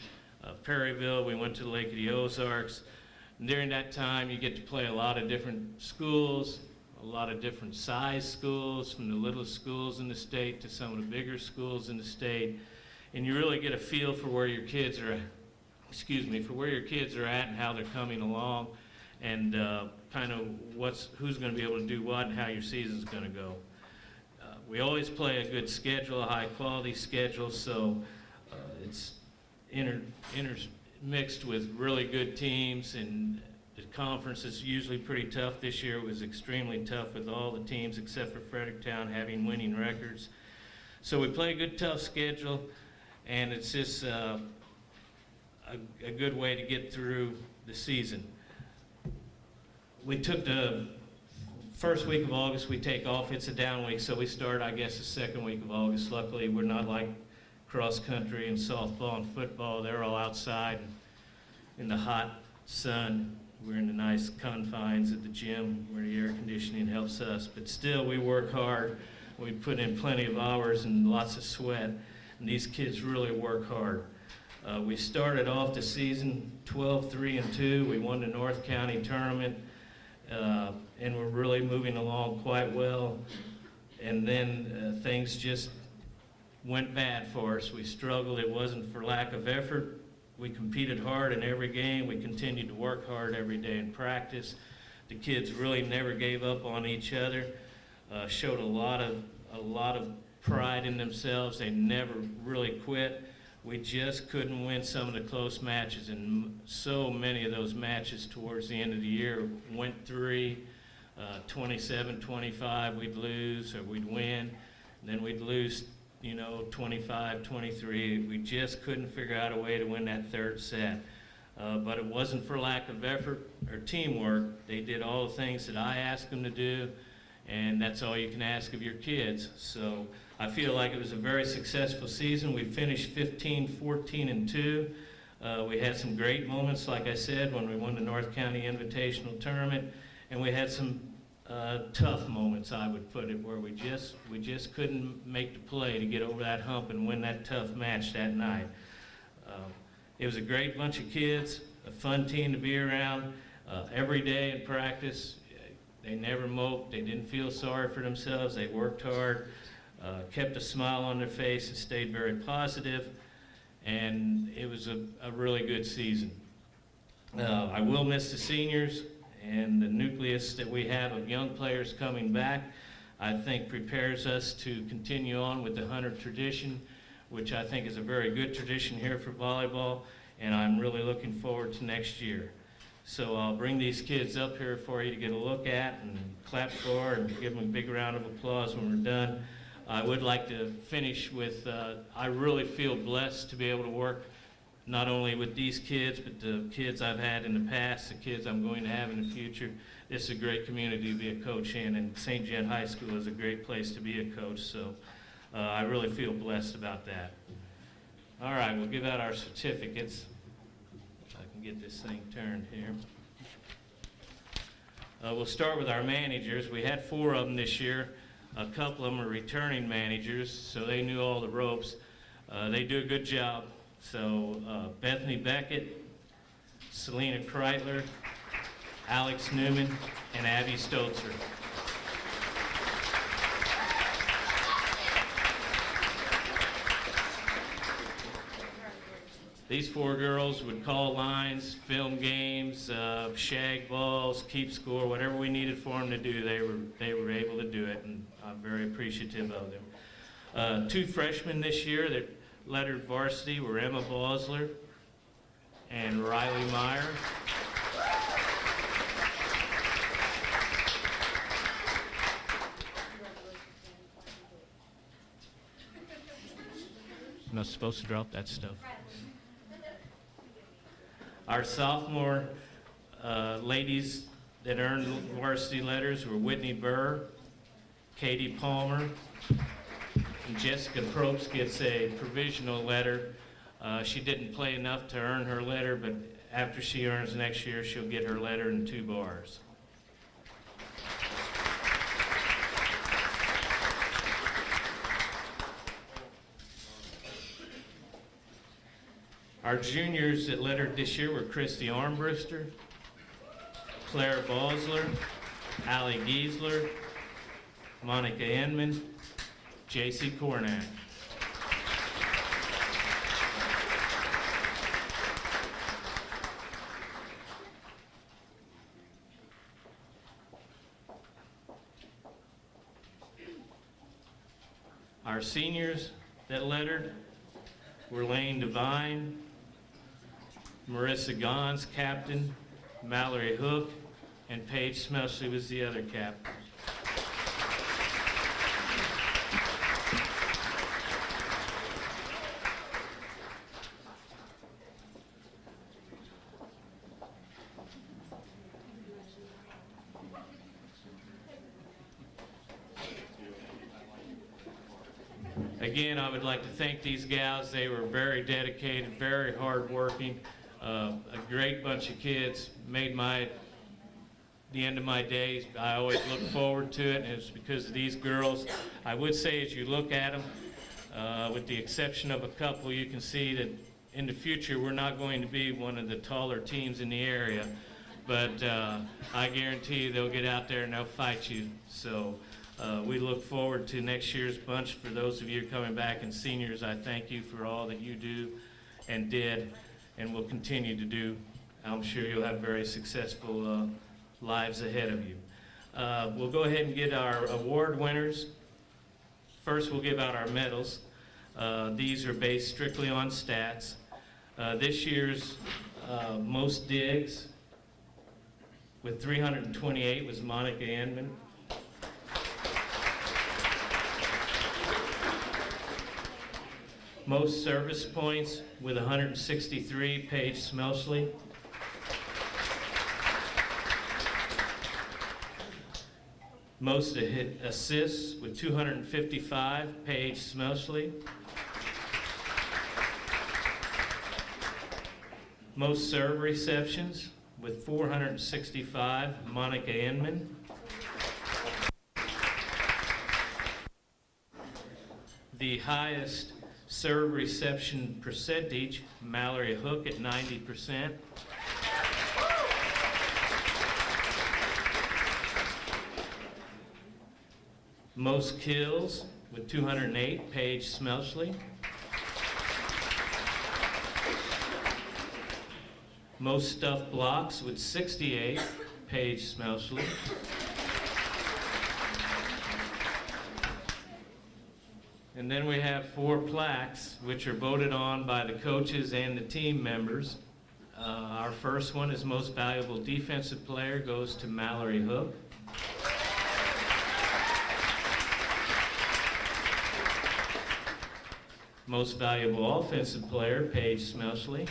Perryville. We went to the Lake of the Ozarks. And during that time, you get to play a lot of different schools, a lot of different size schools, from the littlest schools in the state to some of the bigger schools in the state. And you really get a feel for where your kids are, for where your kids are at and how they're coming along, and kind of who's going to be able to do what and how your season's going to go. We always play a good schedule, a high-quality schedule, so it's intermixed with really good teams, and the conference is usually pretty tough. This year was extremely tough with all the teams except for Fredericktown having winning records. So we play a good, tough schedule, and it's just a good way to get through the season. We took the first week of August, we take off. It's a down week, so we start, I guess, the second week of August. Luckily, we're not like cross country and softball and football. They're all outside in the hot sun. We're in the nice confines of the gym where the air conditioning helps us. But still, we work hard. We put in plenty of hours and lots of sweat, and these kids really work hard. We started off the season 12-3-2. We won the North County tournament. And we're really moving along quite well. And then things just went bad for us. We struggled. It wasn't for lack of effort. we competed hard in every game. We continued to work hard every day in practice. The kids really never gave up on each other. Showed a lot of pride in themselves. They never really quit. We just couldn't win some of the close matches, and so many of those matches towards the end of the year went 27-25, we'd lose or we'd win, and then we'd lose, 25-23. We just couldn't figure out a way to win that third set. But it wasn't for lack of effort or teamwork. They did all the things that I asked them to do, and that's all you can ask of your kids. So I feel like it was a very successful season. We finished 15-14-2. We had some great moments, like I said, when we won the North County Invitational Tournament, and we had some tough moments, I would put it, where we just couldn't make the play to get over that hump and win that tough match that night. It was a great bunch of kids, a fun team to be around. Every day in practice, they never moped, they didn't feel sorry for themselves, they worked hard, kept a smile on their face and stayed very positive, and it was a really good season. I will miss the seniors, and the nucleus that we have of young players coming back, I think prepares us to continue on with the Hunter tradition, which I think is a very good tradition here for volleyball, and I'm really looking forward to next year. So I'll bring these kids up here for you to get a look at and clap for and give them a big round of applause when we're done. I would like to finish with, I really feel blessed to be able to work not only with these kids, but the kids I've had in the past, the kids I'm going to have in the future. This is a great community to be a coach in, and St. Jen High School is a great place to be a coach, so I really feel blessed about that. All right, we'll give out our certificates. If I can get this thing turned here. We'll start with our managers. We had 4 of them this year. A couple of them are returning managers, so they knew all the ropes. They do a good job. So Bethany Beckett, Selena Kreitler, Alex Newman, and Abby Stolzer. These 4 girls would call lines, film games, shag balls, keep score, whatever we needed for them to do, they were able to do it, and I'm very appreciative of them. 2 freshmen this year that lettered varsity were Emma Bosler and Riley Meyer. I'm not supposed to drop that stuff. Our sophomore ladies that earned varsity letters were Whitney Burr, Katie Palmer, and Jessica Probst gets a provisional letter. She didn't play enough to earn her letter, but after she earns next year, she'll get her letter in 2 bars. Our juniors that lettered this year were Christy Armbruster, Claire Bosler, Allie Giesler, Monica Inman, J.C. Kornak. Our seniors that lettered were Lane Devine, Marissa Gons, captain, Mallory Hook, and Paige Smelsley was the other captain. Again, I would like to thank these gals. They were very dedicated, very hardworking. A great bunch of kids made the end of my days. I always look forward to it, and it's because of these girls. I would say as you look at them, with the exception of a couple, you can see that in the future we're not going to be one of the taller teams in the area, but I guarantee you they'll get out there and they'll fight you. So we look forward to next year's bunch. For those of you coming back and seniors, I thank you for all that you do and did. and will continue to do. I'm sure you'll have very successful lives ahead of you. We'll go ahead and get our award winners. First, we'll give out our medals. These are based strictly on stats. This year's most digs with 328 was Monica Anman. Most service points with 163, Paige Smelsley. Most assists with 255, Paige Smelsley. Most serve receptions with 465, Monica Inman. The highest serve reception percentage, Mallory Hook at 90%. Most kills with 208, Paige Smelsley. Most stuffed blocks with 68, Paige Smelsley. And then we have 4 plaques, which are voted on by the coaches and the team members. Our first one is Most Valuable Defensive Player goes to Mallory Hook. Most Valuable Offensive Player, Paige Smelsley.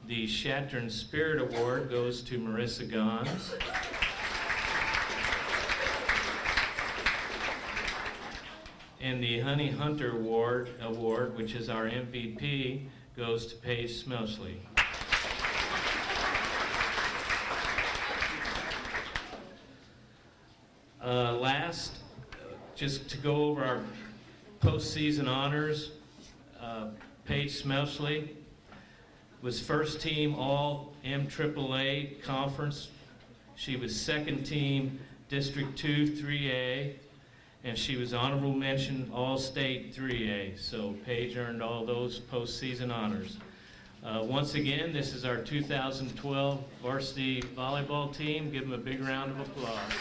The Shatron Spirit Award goes to Marissa Gons. And the Honey Hunter Award, which is our MVP, goes to Paige Smelsley. Last, just to go over our postseason honors, Paige Smelsley was first team All MAAA Conference. She was second team District 2 3A, and she was honorable mention All-State 3A. So Paige earned all those postseason honors. Once again, this is our 2012 varsity volleyball team. Give them a big round of applause.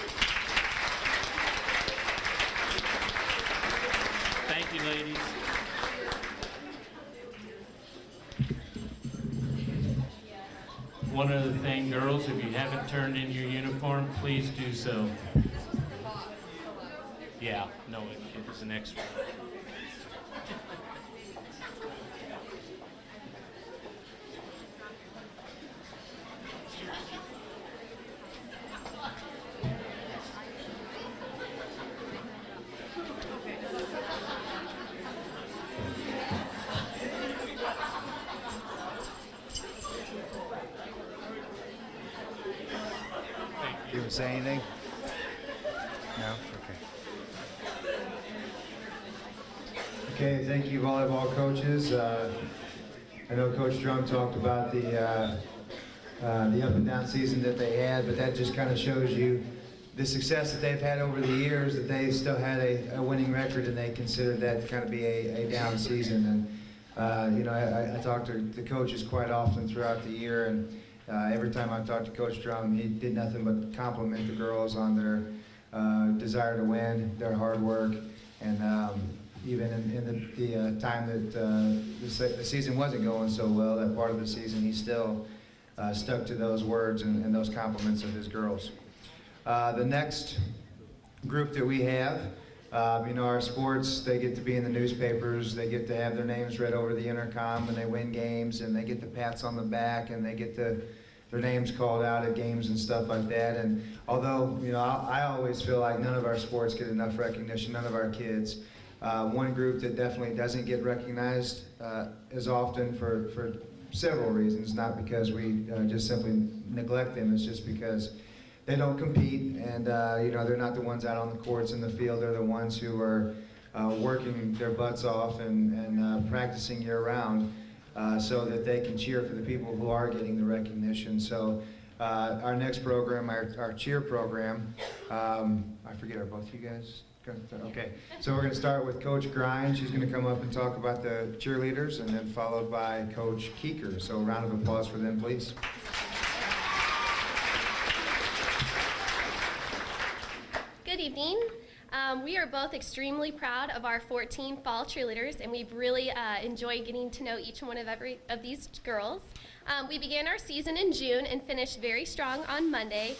Thank you, ladies. One other thing, girls, if you haven't turned in your uniform, please do so. Yeah, no, it was an extra. You want to say anything? No? Okay. Okay, thank you, volleyball coaches. I know Coach Drum talked about the up and down season that they had, but that just kind of shows you the success that they've had over the years, that they still had a winning record, and they considered that to kind of be a down season. And you know, I talk to the coaches quite often throughout the year, and every time I talked to Coach Drum, he did nothing but compliment the girls on their desire to win, their hard work, and even in the time that the season wasn't going so well, that part of the season, he still stuck to those words and those compliments of his girls. The next group that we have, you know, our sports, they get to be in the newspapers, they get to have their names read over the intercom when they win games, and they get the pats on the back, and they get their names called out at games and stuff like that. And although, you know, I always feel like none of our sports get enough recognition, none of our kids. One group that definitely doesn't get recognized as often for several reasons, not because we just simply neglect them, it's just because they don't compete, and you know, they're not the ones out on the courts in the field. They're the ones who are working their butts off and practicing year-round so that they can cheer for the people who are getting the recognition. So our next program, our cheer program, I forget, are both you guys Okay, so we're going to start with Coach Grind. She's going to come up and talk about the cheerleaders, and then followed by Coach Keeker. So a round of applause for them, please. Good evening. We are both extremely proud of our 14 fall cheerleaders, and we've really enjoyed getting to know each one of these girls. We began our season in June and finished very strong on Monday.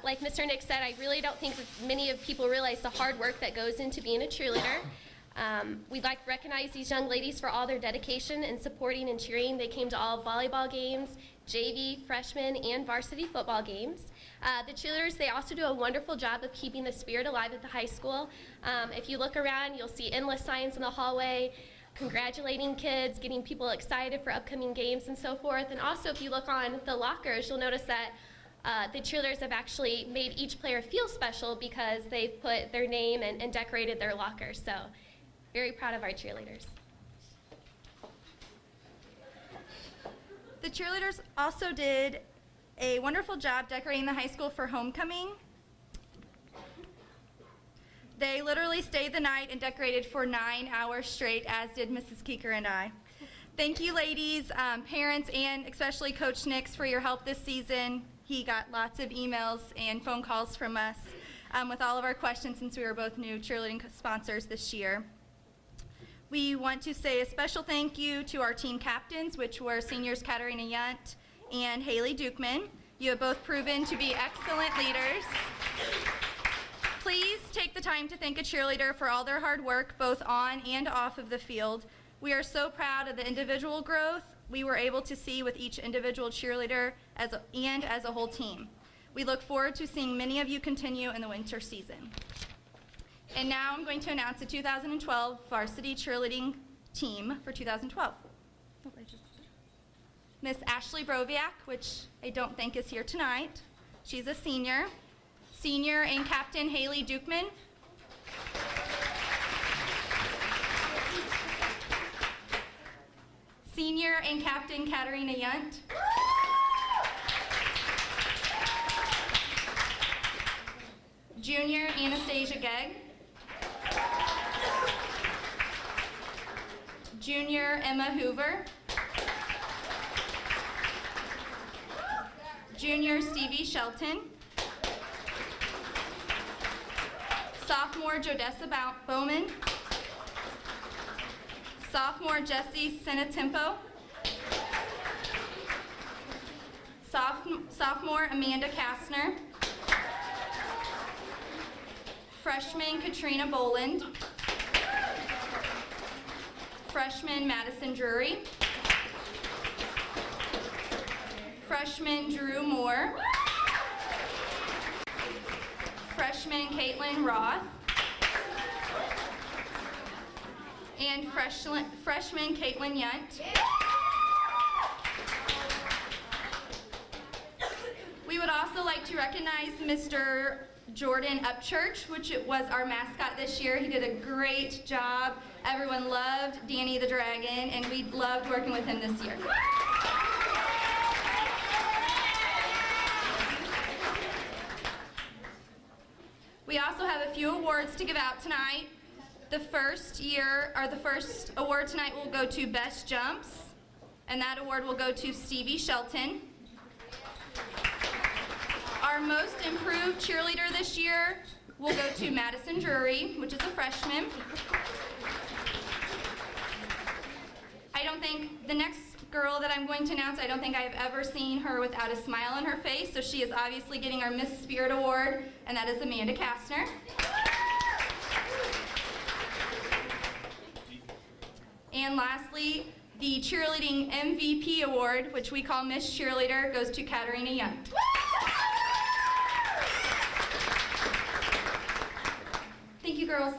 Like Mr. Nick said, I really don't think that many of people realize the hard work that goes into being a cheerleader. We'd like to recognize these young ladies for all their dedication in supporting and cheering. They came to all volleyball games, JV, freshman, and varsity football games. The cheerleaders, they also do a wonderful job of keeping the spirit alive at the high school. If you look around, you'll see endless signs in the hallway, congratulating kids, getting people excited for upcoming games and so forth. And also, if you look on the lockers, you'll notice that the cheerleaders have actually made each player feel special because they've put their name and decorated their lockers. So, very proud of our cheerleaders. The cheerleaders also did a wonderful job decorating the high school for homecoming. They literally stayed the night and decorated for 9 hours straight, as did Mrs. Keeker and I. Thank you, ladies, parents, and especially Coach Nix for your help this season. He got lots of emails and phone calls from us with all of our questions since we were both new cheerleading sponsors this year. We want to say a special thank you to our team captains, which were seniors Katarina Yunt and Haley Dukeman. You have both proven to be excellent leaders. Please take the time to thank a cheerleader for all their hard work, both on and off of the field. We are so proud of the individual growth we were able to see with each individual cheerleader as a whole team. We look forward to seeing many of you continue in the winter season. And now I'm going to announce the 2012 varsity cheerleading team for 2012. Miss Ashley Broviak, which I don't think is here tonight. She's a senior. Senior and Captain Haley Dukeman. Senior and Captain Katarina Yunt. Junior Anastasia Gegg. Junior Emma Hoover. Junior Stevie Shelton. Sophomore Jodessa Bowman. Sophomore Jessie Senatempo. Sophomore Amanda Kastner. Freshman Katrina Boland. Freshman Madison Drury. Freshman Drew Moore. Freshman Caitlin Roth. And freshman Caitlin Yunt. We would also like to recognize Mr. Jordan Upchurch, which was our mascot this year. He did a great job. Everyone loved Danny the Dragon, and we loved working with him this year. We also have a few awards to give out tonight. The first award tonight will go to Best Jumps, and that award will go to Stevie Shelton. Our most improved cheerleader this year will go to Madison Drury, which is a freshman. I don't think the next girl that I'm going to announce, I don't think I've ever seen her without a smile on her face, so she is obviously getting our Miss Spirit Award, and that is Amanda Kastner. And lastly, the Cheerleading MVP Award, which we call Miss Cheerleader, goes to Katarina Yunt. Thank you, girls.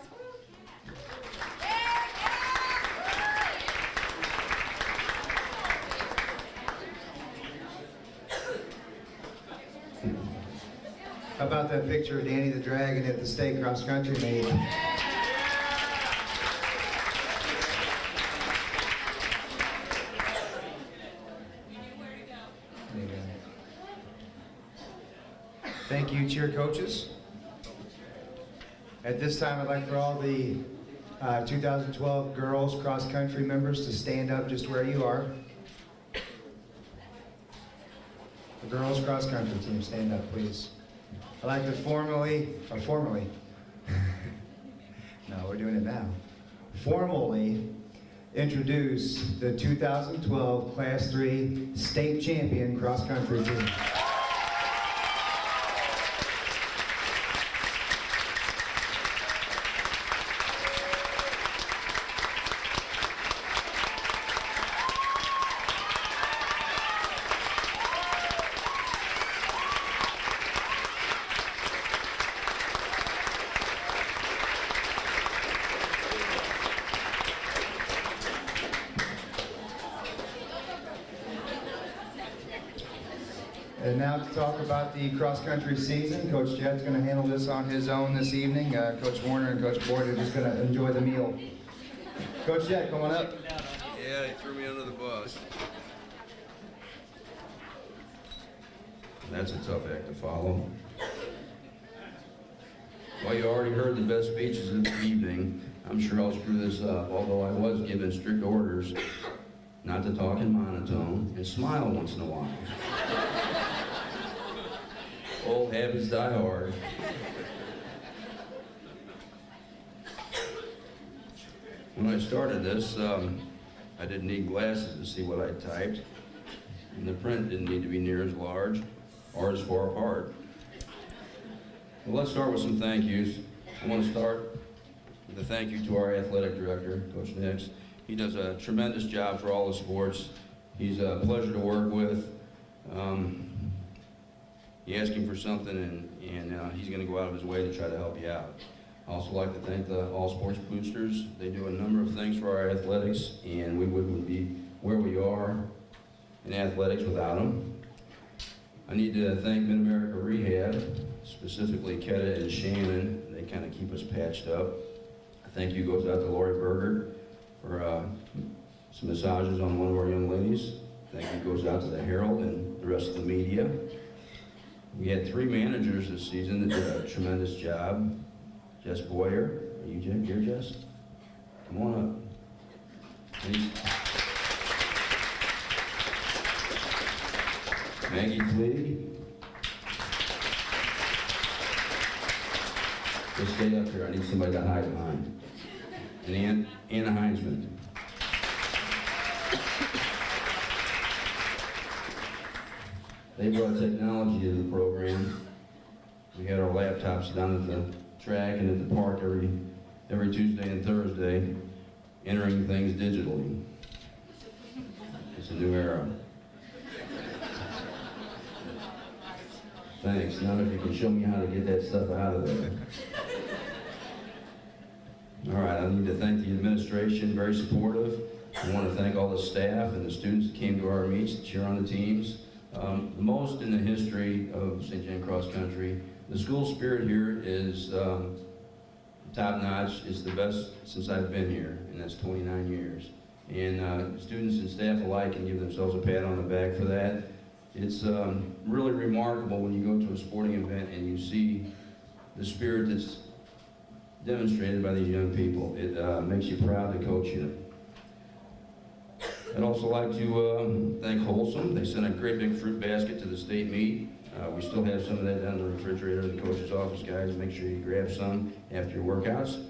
How about that picture of Danny the Dragon at the state cross-country meet? Thank you, cheer coaches. At this time, I'd like for all the 2012 girls cross-country members to stand up just where you are. The girls cross-country team, stand up, please. I'd like to formally, no, we're doing it now, formally introduce the 2012 Class 3 state champion cross-country team. And now to talk about the cross-country season, Coach Jed's going to handle this on his own this evening. Coach Warner and Coach Boyd are just going to enjoy the meal. Coach Jed, come on up. Yeah, he threw me under the bus. That's a tough act to follow. Well, you already heard the best speeches of the evening. I'm sure I'll screw this up, although I was given strict orders not to talk in monotone and smile once in a while. Old habits die hard. When I started this, I didn't need glasses to see what I typed, and the print didn't need to be near as large or as far apart. Well, let's start with some thank yous. I want to start with a thank you to our athletic director, Coach Nix. He does a tremendous job for all the sports. He's a pleasure to work with. You ask him for something, and he's going to go out of his way to try to help you out. I also like to thank the All Sports Boosters. They do a number of things for our athletics, and we wouldn't be where we are in athletics without them. I need to thank Mid-America Rehab, specifically Ketta and Shannon. They kind of keep us patched up. A thank you goes out to Lori Berger for some massages on one of our young ladies. Thank you goes out to the Herald and the rest of the media. We had 3 managers this season that did a tremendous job. Jess Boyer, are you here, Jess? Come on up. Maggie Fleeg. Just stay up here, I need somebody to hide behind. And Anna Heinzman. They brought technology to the program. We had our laptops down at the track and at the park every Tuesday and Thursday, entering things digitally. It's a new era. Thanks. Now if you can show me how to get that stuff out of there. All right, I need to thank the administration, very supportive. I want to thank all the staff and the students that came to our meets to cheer on the teams. The most in the history of St. John Cross Country. The school spirit here is top notch. It's the best since I've been here, and that's 29 years. And students and staff alike can give themselves a pat on the back for that. It's really remarkable when you go to a sporting event and you see the spirit that's demonstrated by these young people. It makes you proud to coach here. I'd also like to thank Wholesome. They sent a great big fruit basket to the state meet. We still have some of that down in the refrigerator in the coach's office, guys. Make sure you grab some after your workouts.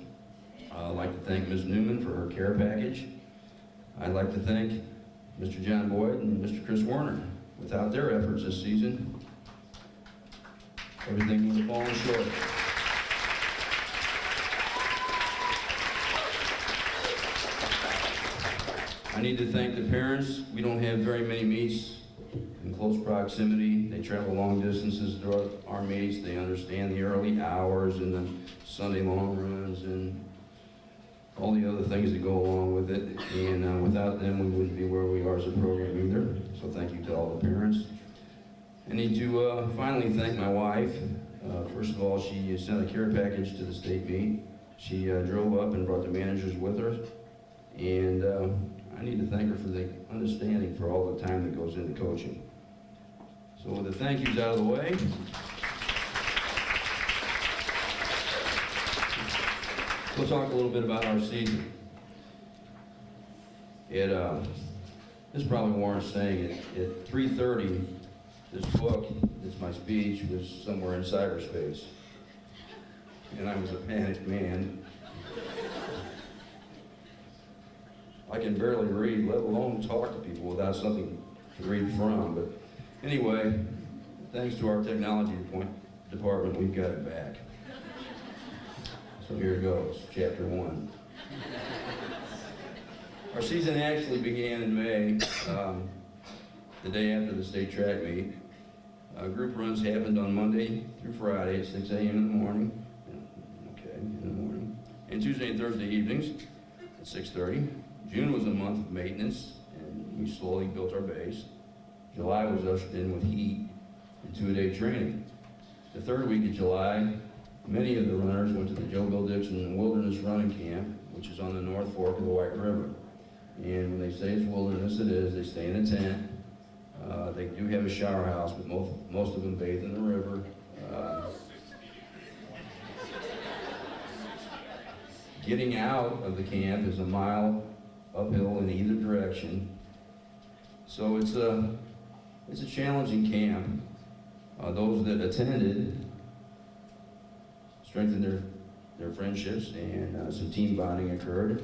I'd like to thank Ms. Newman for her care package. I'd like to thank Mr. John Boyd and Mr. Chris Warner. Without their efforts this season, everything would have fallen short. I need to thank the parents. We don't have very many meets in close proximity. They travel long distances throughout our meets. They understand the early hours and the Sunday long runs and all the other things that go along with it. And without them, we wouldn't be where we are as a program either. So thank you to all the parents. I need to finally thank my wife. First of all, she sent a care package to the state meet. She drove up and brought the managers with her. And I need to thank her for the understanding for all the time that goes into coaching. So with the thank yous out of the way, We'll talk a little bit about our season. This probably warrants saying at 3:30, this book, it's my speech, was somewhere in cyberspace. And I was a panicked man. I can barely read, let alone talk to people without something to read from. But anyway, thanks to our technology department, we've got it back. So here it goes, chapter 1. Our season actually began in May, the day after the state track meet. Group runs happened on Monday through Friday at 6 a.m. in the morning. Okay, in the morning. And Tuesday and Thursday evenings at 6:30. June was a month of maintenance, and we slowly built our base. July was ushered in with heat and 2-a-day training. The third week of July, many of the runners went to the Joe Bill Dixon Wilderness Running Camp, which is on the North Fork of the White River. And when they say it's wilderness, it is. They stay in a tent. They do have a shower house, but most of them bathe in the river. Getting out of the camp is a mile uphill in either direction. So it's a challenging camp. Those that attended strengthened their friendships, and some team bonding occurred.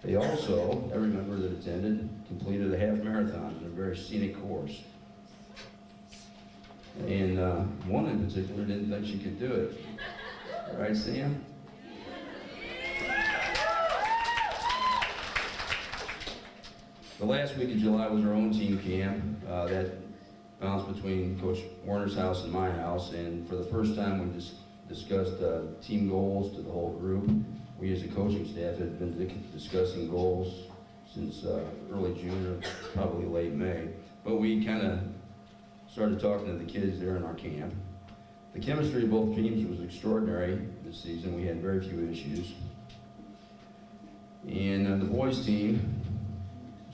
They also, every member that attended, completed a half marathon in a very scenic course. And one in particular didn't think she could do it. Right, Sam? The last week of July was our own team camp. That bounced between Coach Warner's house and my house, and for the first time we discussed team goals to the whole group. We as a coaching staff had been discussing goals since early June or probably late May, but we kind of started talking to the kids there in our camp. The chemistry of both teams was extraordinary this season. We had very few issues. And the boys team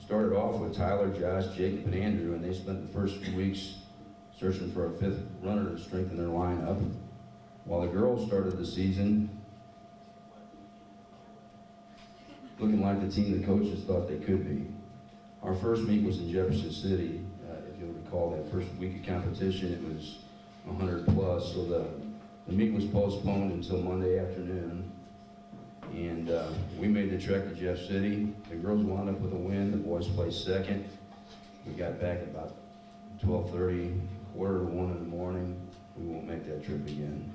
started off with Tyler, Josh, Jacob, and Andrew, and they spent the first few weeks searching for a fifth runner to strengthen their lineup. While the girls started the season looking like the team the coaches thought they could be. Our first meet was in Jefferson City. If you'll recall that first week of competition, it was 100 plus, so the meet was postponed until Monday afternoon. And we made the trek to Jeff City. The girls wound up with a win. The boys placed second. We got back at about 12:30, quarter to 1 in the morning. We won't make that trip again.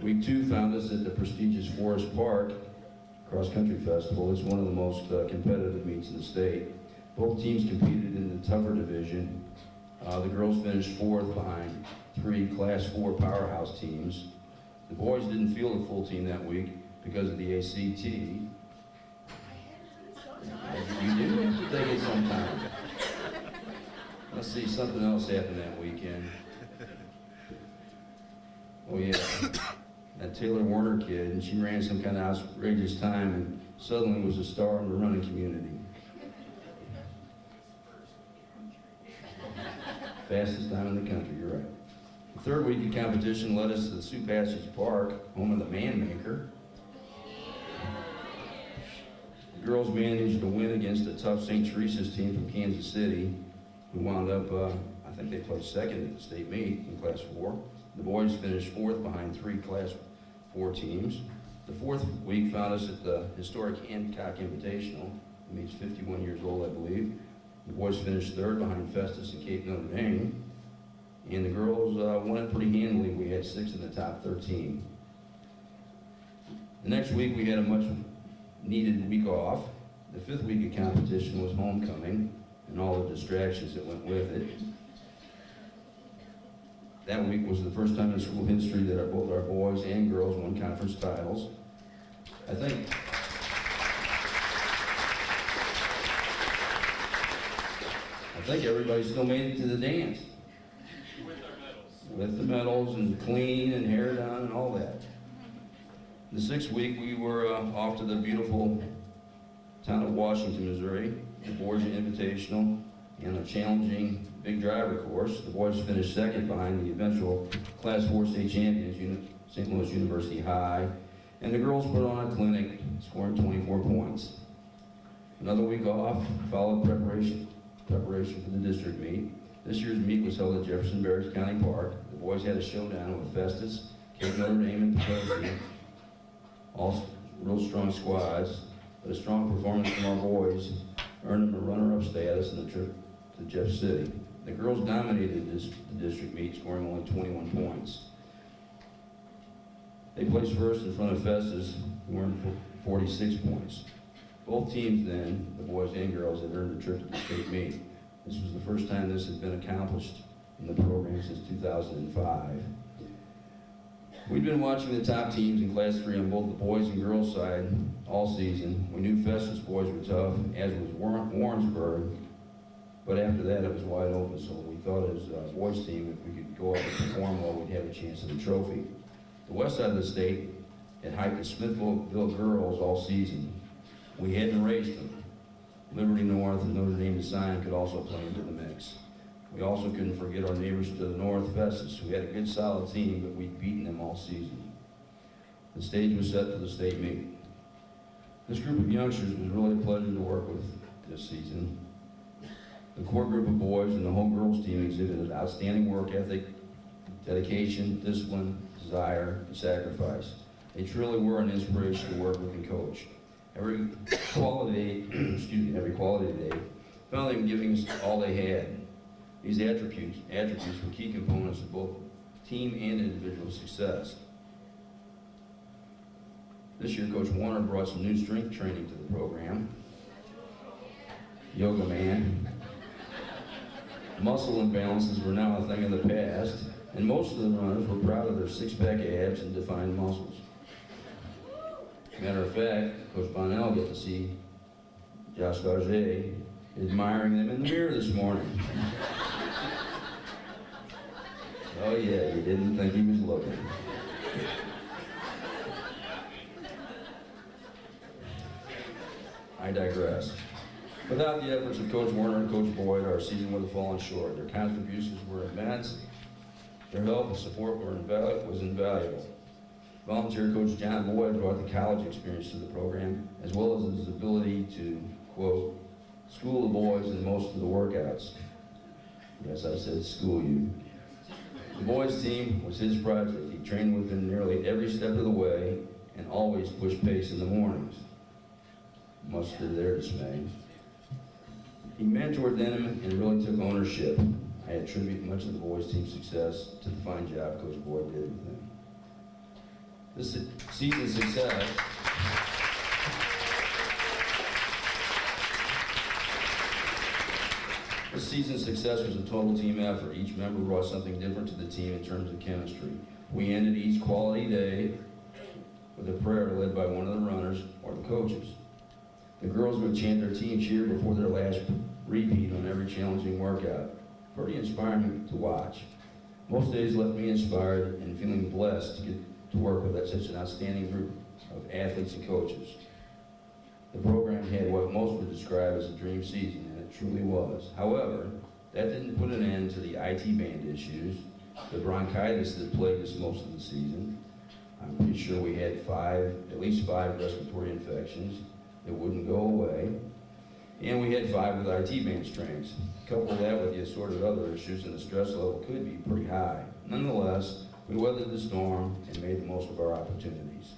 Week 2 found us at the prestigious Forest Park Cross Country Festival. It's one of the most competitive meets in the state. Both teams competed in the tougher division. The girls finished 4th behind 3 Class 4 powerhouse teams. The boys didn't field a full team that week because of the ACT. You do have to take it sometime. Let's see, something else happened that weekend. Oh yeah, that Taylor Warner kid, and she ran some kind of outrageous time and suddenly was a star in the running community. Fastest time in the country, you're right. The third week of competition led us to the Sioux Passage Park, home of the Man Maker. The girls managed to win against a tough St. Teresa's team from Kansas City, who wound up, I think they placed second at the state meet in Class 4. The boys finished 4th behind 3 Class 4 teams. The 4th week found us at the historic Hancock Invitational. The meet's 51 years old, I believe. The boys finished 3rd behind Festus and Cape Notre Dame. And the girls won it pretty handily. We had 6 in the top 13. The next week we had a much needed week off. The 5th week of competition was homecoming and all the distractions that went with it. That week was the first time in school history that both our boys and girls won conference titles. I think everybody still made it to the dance. With the medals and clean and hair done and all that. The 6th week we were off to the beautiful town of Washington, Missouri, the Borgia Invitational, and a challenging big driver course. The boys finished 2nd behind the eventual Class 4 state champions, St. Louis University High, And the girls put on a clinic, scoring 24 points. Another week off, followed preparation for the district meet. This year's meet was held at Jefferson Barracks County Park. The boys had a showdown with Festus, Cape Notre Dame, and Potosi. All real strong squads, but a strong performance from our boys earned them a runner-up status in the trip to Jeff City. The girls dominated the district meet, scoring only 21 points. They placed first in front of Festus, who earned 46 points. Both teams then, the boys and girls, had earned a trip to the state meet. This was the first time this had been accomplished in the program since 2005. We'd been watching the top teams in Class 3 on both the boys and girls side all season. We knew Festus boys were tough, as was Warrensburg, but after that it was wide open, so we thought as a boys team, if we could go up and perform well, we'd have a chance at the trophy. The west side of the state had hyped the Smithville girls all season. We hadn't raced them. Liberty North and Notre Dame Design could also play into the mix. We also couldn't forget our neighbors to the north, Festus, who had a good solid team, but we'd beaten them all season. The stage was set for the state meet. This group of youngsters was really a pleasure to work with this season. The core group of boys and the whole girls team exhibited outstanding work ethic, dedication, discipline, desire, and sacrifice. They truly were an inspiration to work with and coach. Every quality day, found them giving us all they had. These attributes were key components of both team and individual success. This year, Coach Warner brought some new strength training to the program. Yoga man. Muscle imbalances were now a thing of the past, and most of the runners were proud of their six-pack abs and defined muscles. Matter of fact, Coach Bonnell got to see Josh Garget admiring them in the mirror this morning. Oh yeah, you didn't think he was looking. I digress. Without the efforts of Coach Warner and Coach Boyd, our season would have fallen short. Their contributions were immense. Their help and support was invaluable. Volunteer Coach John Boyd brought the college experience to the program, as well as his ability to, quote, school the boys in most of the workouts. Yes, I said school you. The boys team was his project. He trained with them nearly every step of the way and always pushed pace in the mornings, much to their dismay. He mentored them and really took ownership. I attribute much of the boys team's success to the fine job Coach Boyd did with them. This season's success was a total team effort. Each member brought something different to the team in terms of chemistry. We ended each quality day with a prayer led by one of the runners or the coaches. The girls would chant their team cheer before their last repeat on every challenging workout. Pretty inspiring to watch. Most days left me inspired and feeling blessed to get to work with such an outstanding group of athletes and coaches. The program had what most would describe as a dream season, and it truly was. However, that didn't put an end to the IT band issues, the bronchitis that plagued us most of the season. I'm pretty sure we had at least five respiratory infections that wouldn't go away, and we had 5 with IT band strains. Couple that with the assorted other issues, and the stress level could be pretty high. Nonetheless, we weathered the storm and made the most of our opportunities.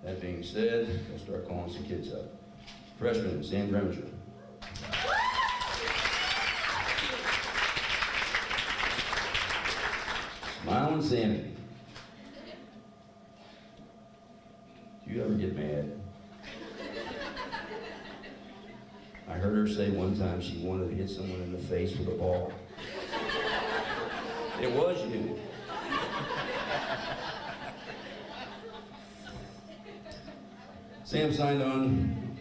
That being said, we'll start calling some kids up. Freshman, Sam Greminger. Smiling Sammy. Do you ever get mad? I heard her say one time she wanted to hit someone in the face with a ball. It was you. Sam signed on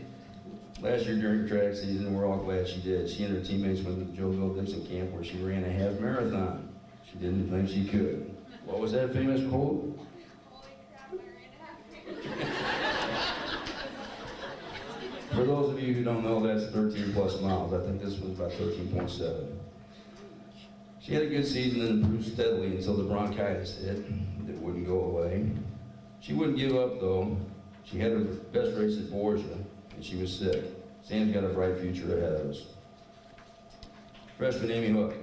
last year during track season, and we're all glad she did. She and her teammates went to the Joe Bill Dixon camp where she ran a half marathon. She didn't think she could. What was that famous quote? For those of you who don't know, that's 13 plus miles. I think this was about 13.7. She had a good season and improved steadily until the bronchitis hit. It wouldn't go away. She wouldn't give up though. She had her best race at Borgia, and she was sick. Sam's got a bright future ahead of us. Freshman Amy Hook.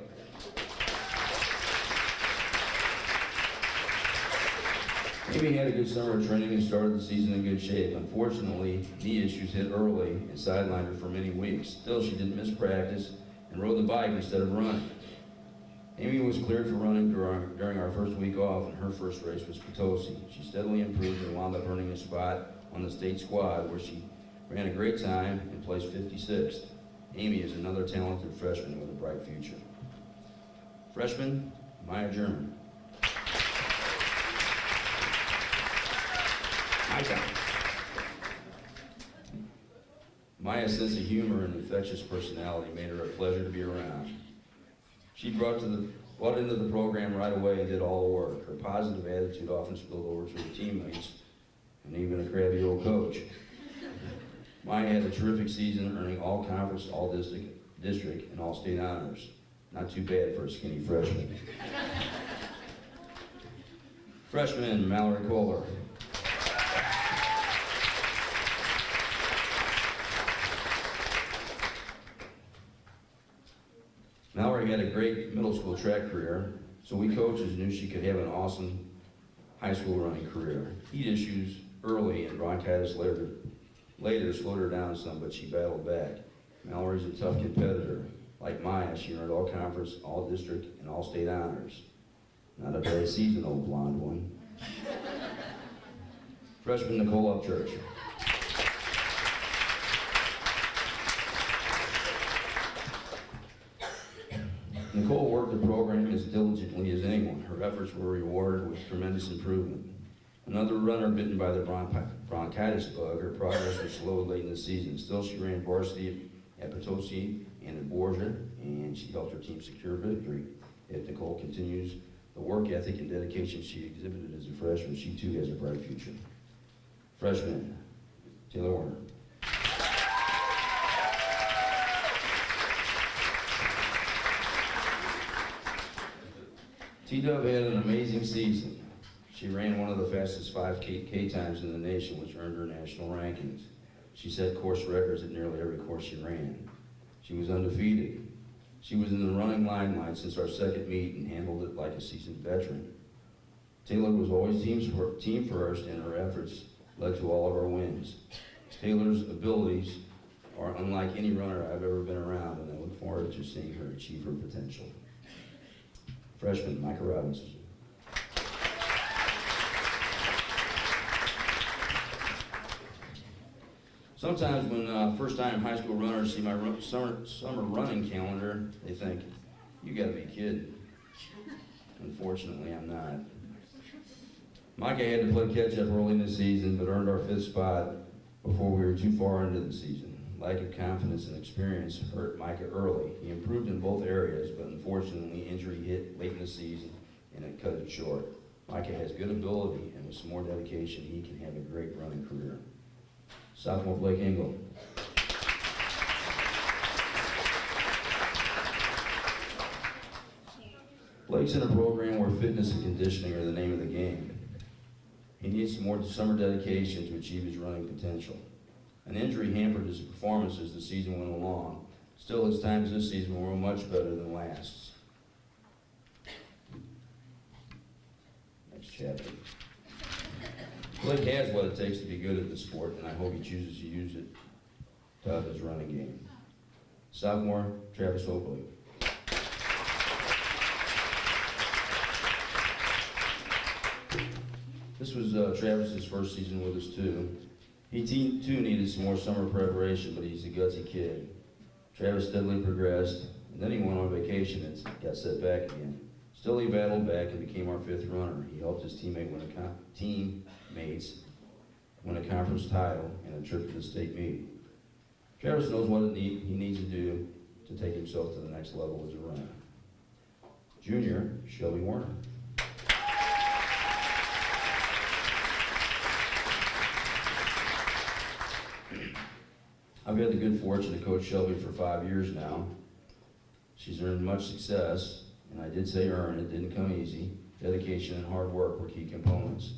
Amy had a good summer of training and started the season in good shape. Unfortunately, knee issues hit early and sidelined her for many weeks. Still, she didn't miss practice and rode the bike instead of running. Amy was cleared for running during our first week off, and her first race was Potosi. She steadily improved and wound up earning a spot on the state squad, where she ran a great time and placed 56th. Amy is another talented freshman with a bright future. Freshman Maya German. Maya's sense of humor and infectious personality made her a pleasure to be around. She brought into the program right away and did all the work. Her positive attitude often spilled over to her teammates and even a crabby old coach. Maya had a terrific season, earning all conference, all district, and all state honors. Not too bad for a skinny freshman. Freshman Mallory Kohler. Mallory had a great middle school track career, so we coaches knew she could have an awesome high school running career. Heat issues early and bronchitis later slowed her down some, but she battled back. Mallory's a tough competitor. Like Maya, she earned all conference, all district, and all state honors. Not a bad season, old blonde one. Freshman Nicole Upchurch. Nicole worked the program as diligently as anyone. Her efforts were rewarded with tremendous improvement. Another runner bitten by the bronchitis bug, her progress was slow late in the season. Still, she ran varsity at Potosi and at Borgia, and she helped her team secure victory. If Nicole continues the work ethic and dedication she exhibited as a freshman, she too has a bright future. Freshman, Taylor Warner. T-Dub had an amazing season. She ran one of the fastest 5K times in the nation, which earned her national rankings. She set course records at nearly every course she ran. She was undefeated. She was in the running limelight since our second meet and handled it like a seasoned veteran. Taylor was always team first, and her efforts led to all of our wins. Taylor's abilities are unlike any runner I've ever been around, and I look forward to seeing her achieve her potential. Freshman Micah Robinson. Sometimes when first-time high school runners see my summer running calendar, they think, you gotta be kidding. Unfortunately, I'm not. Micah had to play catch-up early in the season, but earned our 5th spot before we were too far into the season. Lack of confidence and experience hurt Micah early. He improved in both areas, but unfortunately, injury hit late in the season, and it cut it short. Micah has good ability, and with some more dedication, he can have a great running career. Sophomore Blake Engel. Blake's in a program where fitness and conditioning are the name of the game. He needs some more summer dedication to achieve his running potential. An injury hampered his performance as the season went along. Still, his times this season were much better than last. Next chapter. Blake has what it takes to be good at the sport, and I hope he chooses to use it to up his running game. Sophomore, Travis Oakley. This was Travis's first season with us too. He too needed some more summer preparation, but he's a gutsy kid. Travis steadily progressed, and then he went on vacation and got set back again. Still, he battled back and became our 5th runner. He helped his teammates win a conference title and a trip to the state meet. Travis knows what he needs to do to take himself to the next level as a runner. Junior, Shelby Warner. I've had the good fortune to coach Shelby for 5 years now. She's earned much success, and I did say earn, it didn't come easy. Dedication and hard work were key components.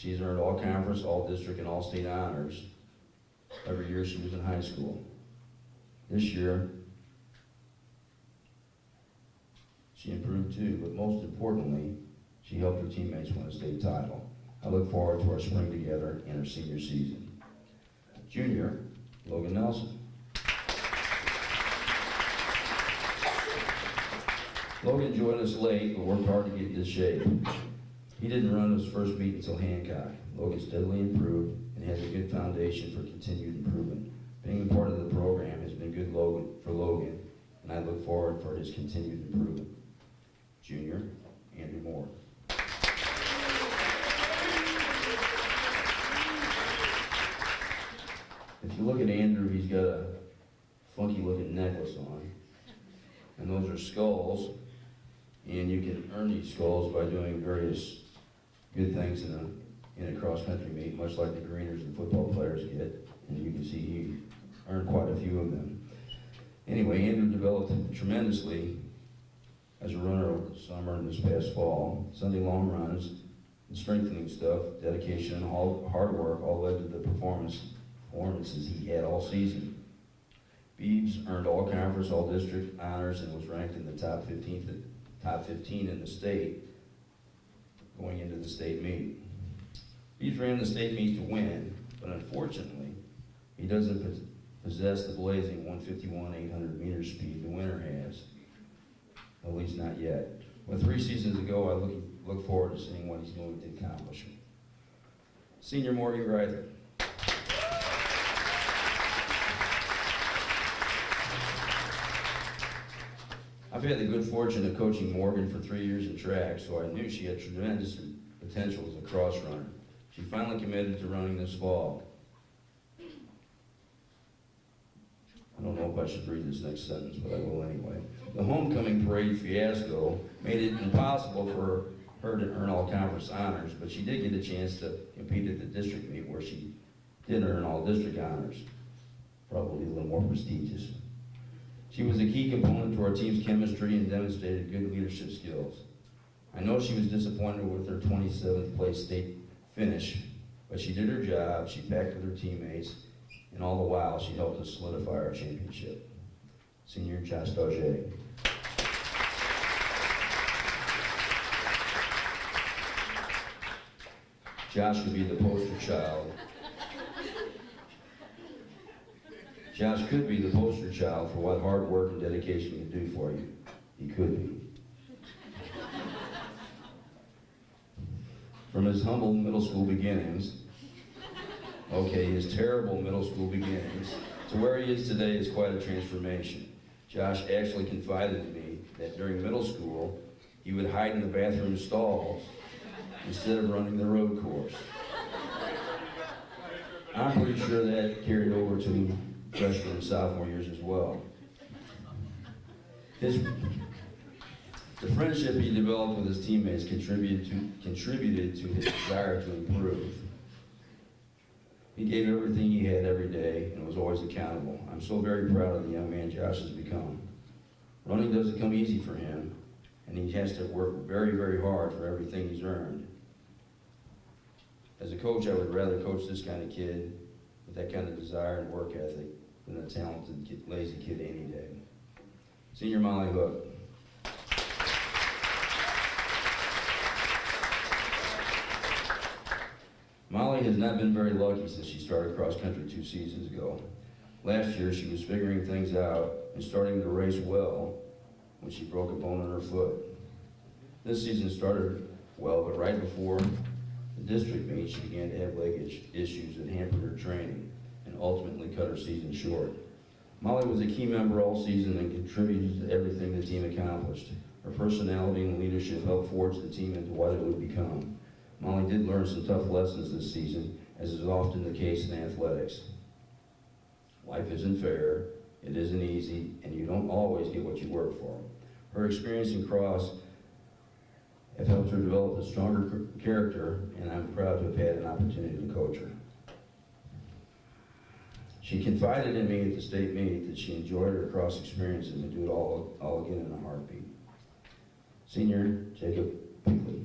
She's earned all conference, all district, and all state honors every year she was in high school. This year, she improved too, but most importantly, she helped her teammates win a state title. I look forward to our spring together and her senior season. Junior, Logan Nelson. Logan joined us late, but worked hard to get into shape. He didn't run his first meet until Hancock. Logan steadily improved and has a good foundation for continued improvement. Being a part of the program has been good for Logan, and I look forward for his continued improvement. Junior, Andrew Moore. If you look at Andrew, he's got a funky looking necklace on, and those are skulls, and you can earn these skulls by doing various good things in a cross-country meet, much like the greeners and football players get, and you can see he earned quite a few of them. Anyway, Andrew developed tremendously as a runner over the summer and this past fall. Sunday long runs, and strengthening stuff, dedication, and hard work all led to the performances he had all season. Beebs earned all conference, all district honors, and was ranked in the top 15 in the state going into the state meet. Beebs ran the state meet to win, but unfortunately, he doesn't possess the blazing 151-800 meter speed the winner has, at least not yet. But 3 seasons ago, I look forward to seeing what he's going to accomplish. Senior Morgan Greither. I've had the good fortune of coaching Morgan for 3 years in track, so I knew she had tremendous potential as a cross runner. She finally committed to running this fall. I don't know if I should read this next sentence, but I will anyway. The homecoming parade fiasco made it impossible for her to earn all conference honors, but she did get a chance to compete at the district meet where she did earn all district honors, probably a little more prestigious. She was a key component to our team's chemistry and demonstrated good leadership skills. I know she was disappointed with her 27th place state finish, but she did her job, she packed with her teammates, and all the while she helped us solidify our championship. Senior Josh Dauget. Josh could be the poster child. Josh could be the poster child for what hard work and dedication can do for you. He could be. From his humble middle school beginnings, his terrible middle school beginnings, to where he is today is quite a transformation. Josh actually confided in me that during middle school, he would hide in the bathroom stalls instead of running the road course. I'm pretty sure that carried over to freshman and sophomore years as well. The friendship he developed with his teammates contributed to his desire to improve. He gave everything he had every day and was always accountable. I'm so very proud of the young man Josh has become. Running doesn't come easy for him, and he has to work very, very hard for everything he's earned. As a coach, I would rather coach this kind of kid with that kind of desire and work ethic than a talented, lazy kid any day. Senior Molly Hook. Molly has not been very lucky since she started cross country 2 seasons ago. Last year, she was figuring things out and starting to race well when she broke a bone in her foot. This season started well, but right before the district meet, she began to have leg issues that hampered her training and ultimately cut her season short. Molly was a key member all season and contributed to everything the team accomplished. Her personality and leadership helped forge the team into what it would become. Molly did learn some tough lessons this season, as is often the case in athletics. Life isn't fair, it isn't easy, and you don't always get what you work for. Her experience in cross have helped her develop a stronger character, and I'm proud to have had an opportunity to coach her. She confided in me at the state meet that she enjoyed her cross experiences and do it all again in a heartbeat. Senior Jacob Pinkley.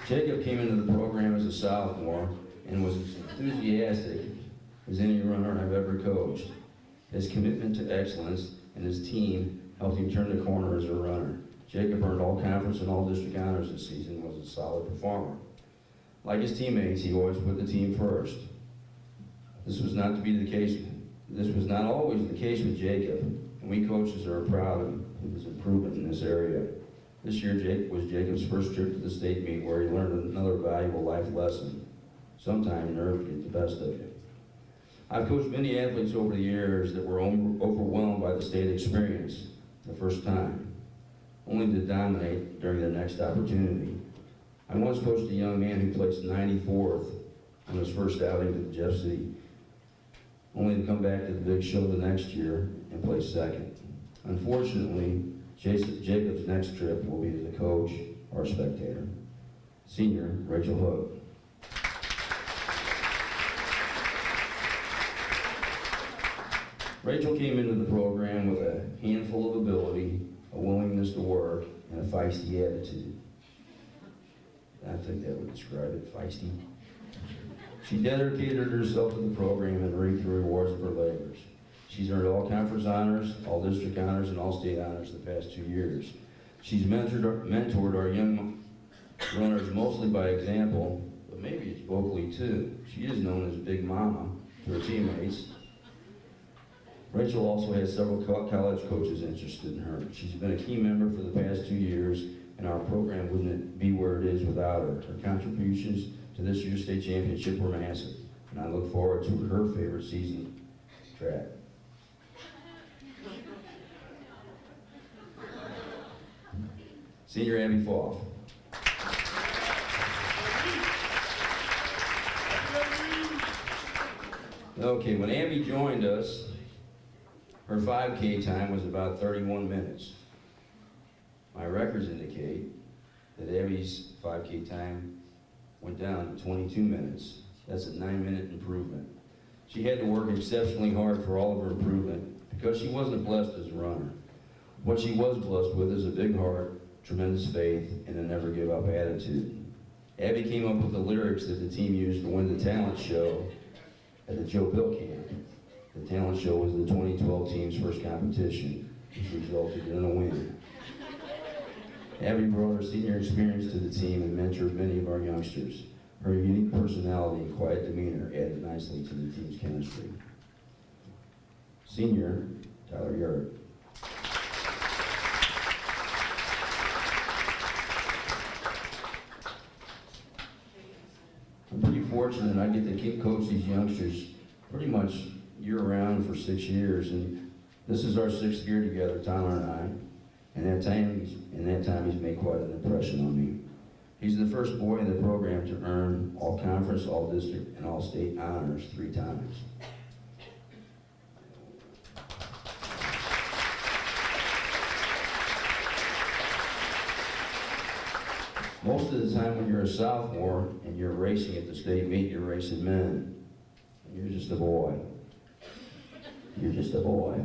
Jacob came into the program as a sophomore and was as enthusiastic as any runner I've ever coached. His commitment to excellence and his team helped him turn the corner as a runner. Jacob earned all conference and all district honors this season and was a solid performer. Like his teammates, he always put the team first. This was not always the case with Jacob, and we coaches are proud of his improvement in this area. This year was Jacob's first trip to the state meet where he learned another valuable life lesson. Sometimes nerves get the best of you. I've coached many athletes over the years that were overwhelmed by the state experience the first time, only to dominate during their next opportunity. I once coached a young man who placed 94th on his first outing to the Jeff City, only to come back to the big show the next year and place second. Unfortunately, Jacob's next trip will be as a coach or a spectator. Senior, Rachel Hook. Rachel came into the program with a handful of ability, a willingness to work, and a feisty attitude. I think that would describe it, feisty. She dedicated herself to the program and reaped the rewards of her labors. She's earned all conference honors, all district honors, and all state honors the past 2 years. She's mentored our young runners mostly by example, but maybe it's vocally too. She is known as Big Mama to her teammates. Rachel also has several college coaches interested in her. She's been a key member for the past 2 years, and our program wouldn't be where it is without her. Her contributions to this year's state championship were massive, and I look forward to her favorite season, track. Senior Abby Foff. Okay, when Abby joined us, her 5K time was about 31 minutes. My records indicate that Abby's 5K time went down to 22 minutes. That's a 9-minute improvement. She had to work exceptionally hard for all of her improvement because she wasn't blessed as a runner. What she was blessed with is a big heart, tremendous faith, and a never give up attitude. Abby came up with the lyrics that the team used to win the talent show at the Joe Bill camp. The talent show was the 2012 team's first competition, which resulted in a win. Abby brought her senior experience to the team and mentored many of our youngsters. Her unique personality and quiet demeanor added nicely to the team's chemistry. Senior, Tyler Yard. I'm pretty fortunate I get to coach these youngsters pretty much year-round for 6 years, and this is our 6th year together, Tyler and I. And that time he's made quite an impression on me. He's the first boy in the program to earn all conference, all district, and all state honors 3 times. Most of the time when you're a sophomore and you're racing at the state meet, you're racing men. And you're just a boy. You're just a boy.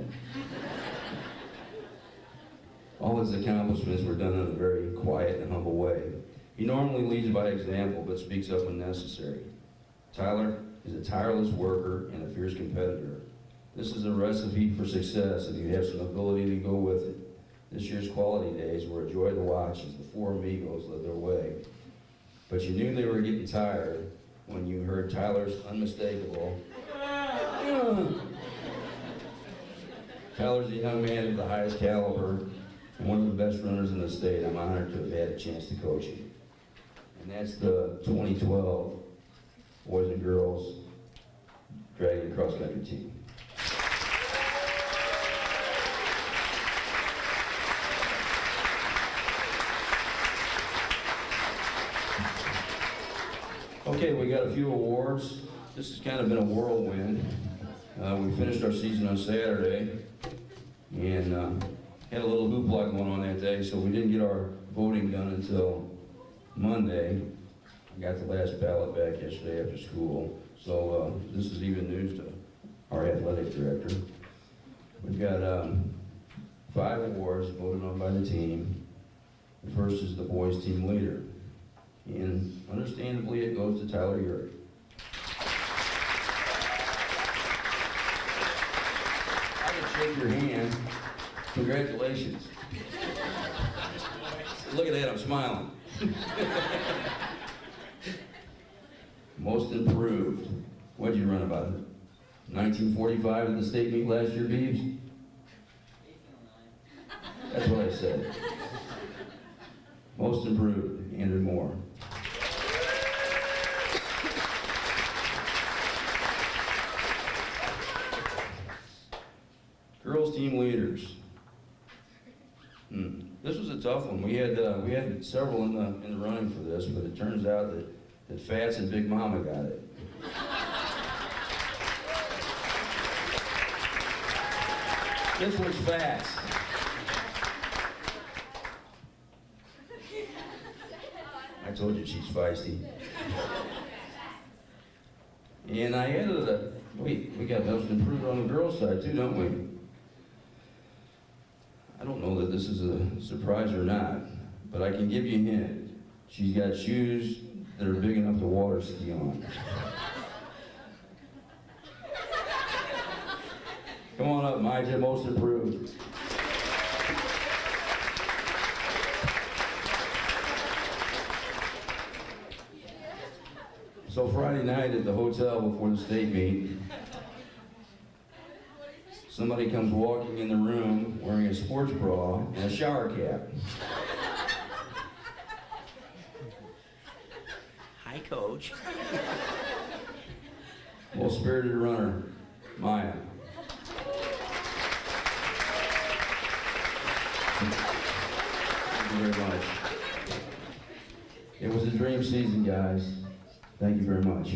All his accomplishments were done in a very quiet and humble way. He normally leads by example, but speaks up when necessary. Tyler is a tireless worker and a fierce competitor. This is a recipe for success if you have some ability to go with it. This year's quality days were a joy to watch as the 4 amigos led their way. But you knew they were getting tired when you heard Tyler's unmistakable. Tyler's a young man of the highest caliber and one of the best runners in the state. I'm honored to have had a chance to coach him. And that's the 2012 boys and girls drag and cross country team. Okay, we got a few awards. This has kind of been a whirlwind. We finished our season on Saturday and had a little hoopla going on that day, so we didn't get our voting done until Monday. I got the last ballot back yesterday after school, so this is even news to our athletic director. We've got 5 awards voted on by the team. The first is the boys team leader. And understandably, it goes to Tyler Urick. I can shake your hand. Congratulations. Look at that, I'm smiling. Most improved. What did you run about? 1945 at the state meet last year, Beebs? That's what I said. Most improved, Andrew Moore. Girls team leaders. This was a tough one. We had several in the running for this, but it turns out that Fats and Big Mama got it. This one's Fats. I told you she's feisty. And I added we got most improved on the girls' side too, don't we? I don't know that this is a surprise or not, but I can give you a hint. She's got shoes that are big enough to water ski on. Come on up, Maja, most improved. So Friday night at the hotel before the state meet, somebody comes walking in the room wearing a sports bra and a shower cap. Hi, Coach. Most spirited runner, Maya. Thank you very much. It was a dream season, guys. Thank you very much.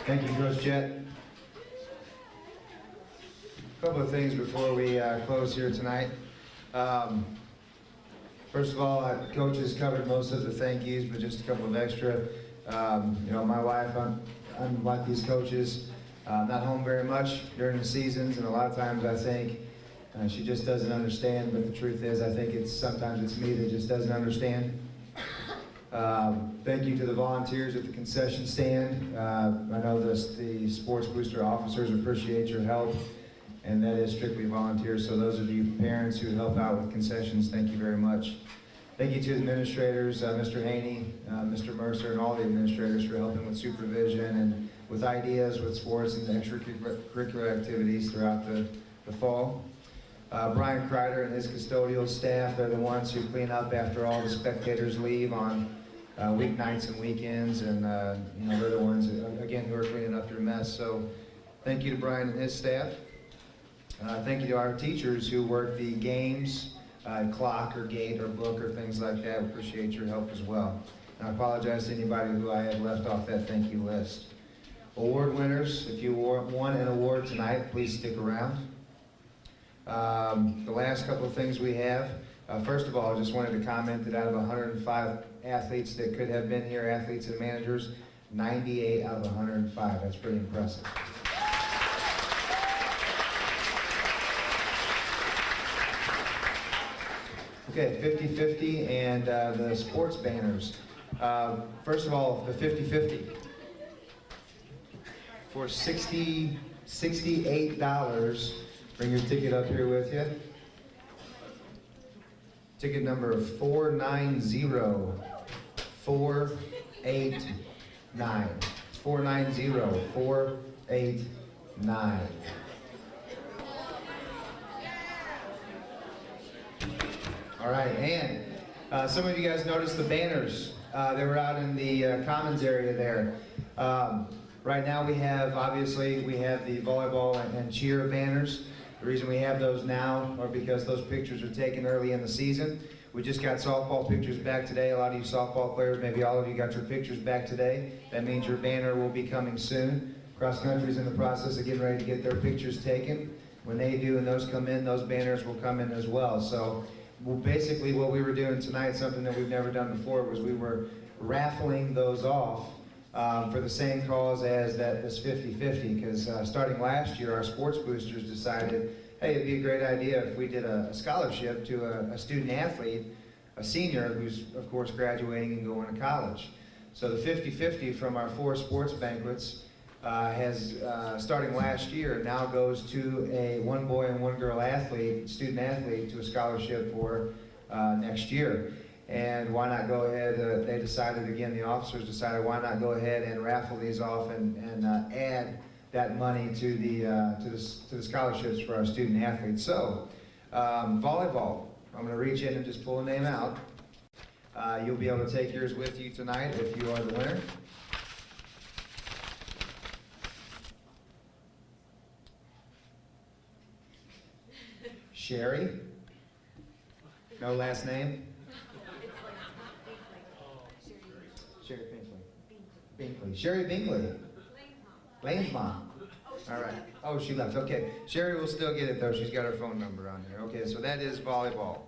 Thank you, Coach Jett. A couple of things before we close here tonight. First of all, Coach has covered most of the thank yous, but just a couple of extra. You know, my wife, I'm like these coaches, not home very much during the seasons, and a lot of times I think she just doesn't understand, but the truth is I think sometimes it's me that just doesn't understand. Thank you to the volunteers at the concession stand. I know the Sports Booster officers appreciate your help, and that is strictly volunteers. So those of you parents who help out with concessions, thank you very much. Thank you to the administrators, Mr. Haney, Mr. Mercer, and all the administrators for helping with supervision and with ideas with sports and extracurricular activities throughout the fall. Brian Kreider and his custodial staff, they're the ones who clean up after all the spectators leave on weeknights and weekends, and you know, they're the ones, again, who are cleaning up your mess. So thank you to Brian and his staff. Thank you to our teachers who work the games, clock or gate or book or things like that. We appreciate your help as well. And I apologize to anybody who I had left off that thank you list. Award winners, if you won an award tonight, please stick around. The last couple of things we have, first of all, I just wanted to comment that out of 105 athletes that could have been here, athletes and managers, 98 out of 105. That's pretty impressive. Okay, 50-50 and the sports banners. First of all, the 50-50. For $68, bring your ticket up here with you. Ticket number 490489. 490489. All right, and some of you guys noticed the banners. They were out in the commons area there. Right now we have, obviously, we have the volleyball and cheer banners. The reason we have those now are because those pictures are taken early in the season. We just got softball pictures back today. A lot of you softball players, maybe all of you got your pictures back today. That means your banner will be coming soon. Cross country's in the process of getting ready to get their pictures taken. When they do and those come in, those banners will come in as well. So basically what we were doing tonight, something that we've never done before, was we were raffling those off for the same cause as this 50-50, because starting last year, our sports boosters decided hey, it'd be a great idea if we did a scholarship to a student athlete, a senior who's, of course, graduating and going to college. So the 50-50 from our 4 sports banquets has, starting last year, now goes to a 1 boy and 1 girl athlete, student athlete, to a scholarship for next year. And why not go ahead, they decided, again, the officers decided, why not go ahead and raffle these off and add that money to the scholarships for our student athletes. So, volleyball, I'm going to reach in and just pull a name out. You'll be able to take yours with you tonight if you are the winner. Sherry? No last name? Sherry Binkley. Sherry Binkley. Lane's mom. All right. Oh, she left. Okay. Sherry will still get it, though. She's got her phone number on there. Okay, so that is volleyball.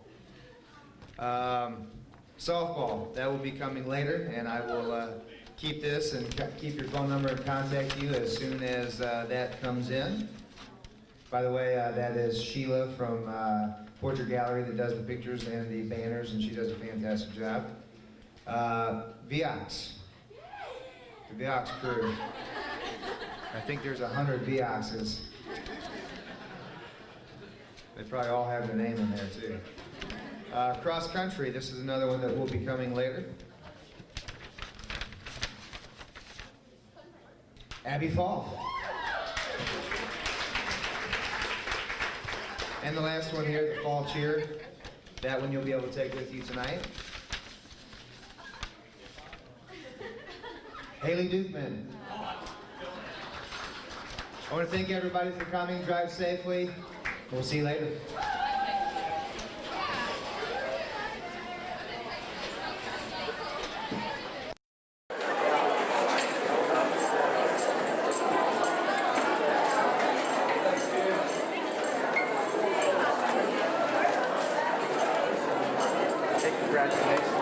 Softball. That will be coming later, and I will keep this and keep your phone number and contact you as soon as that comes in. By the way, that is Sheila from Portrait Gallery that does the pictures and the banners, and she does a fantastic job. Viox. The Viox crew. I think there's 100 Vioxes. They probably all have their name in there, too. Cross country, this is another one that will be coming later. Abby Fall. And the last one here, the fall cheer. That one you'll be able to take with you tonight. Haley Dukeman. I want to thank everybody for coming. Drive safely. We'll see you later. Congratulations.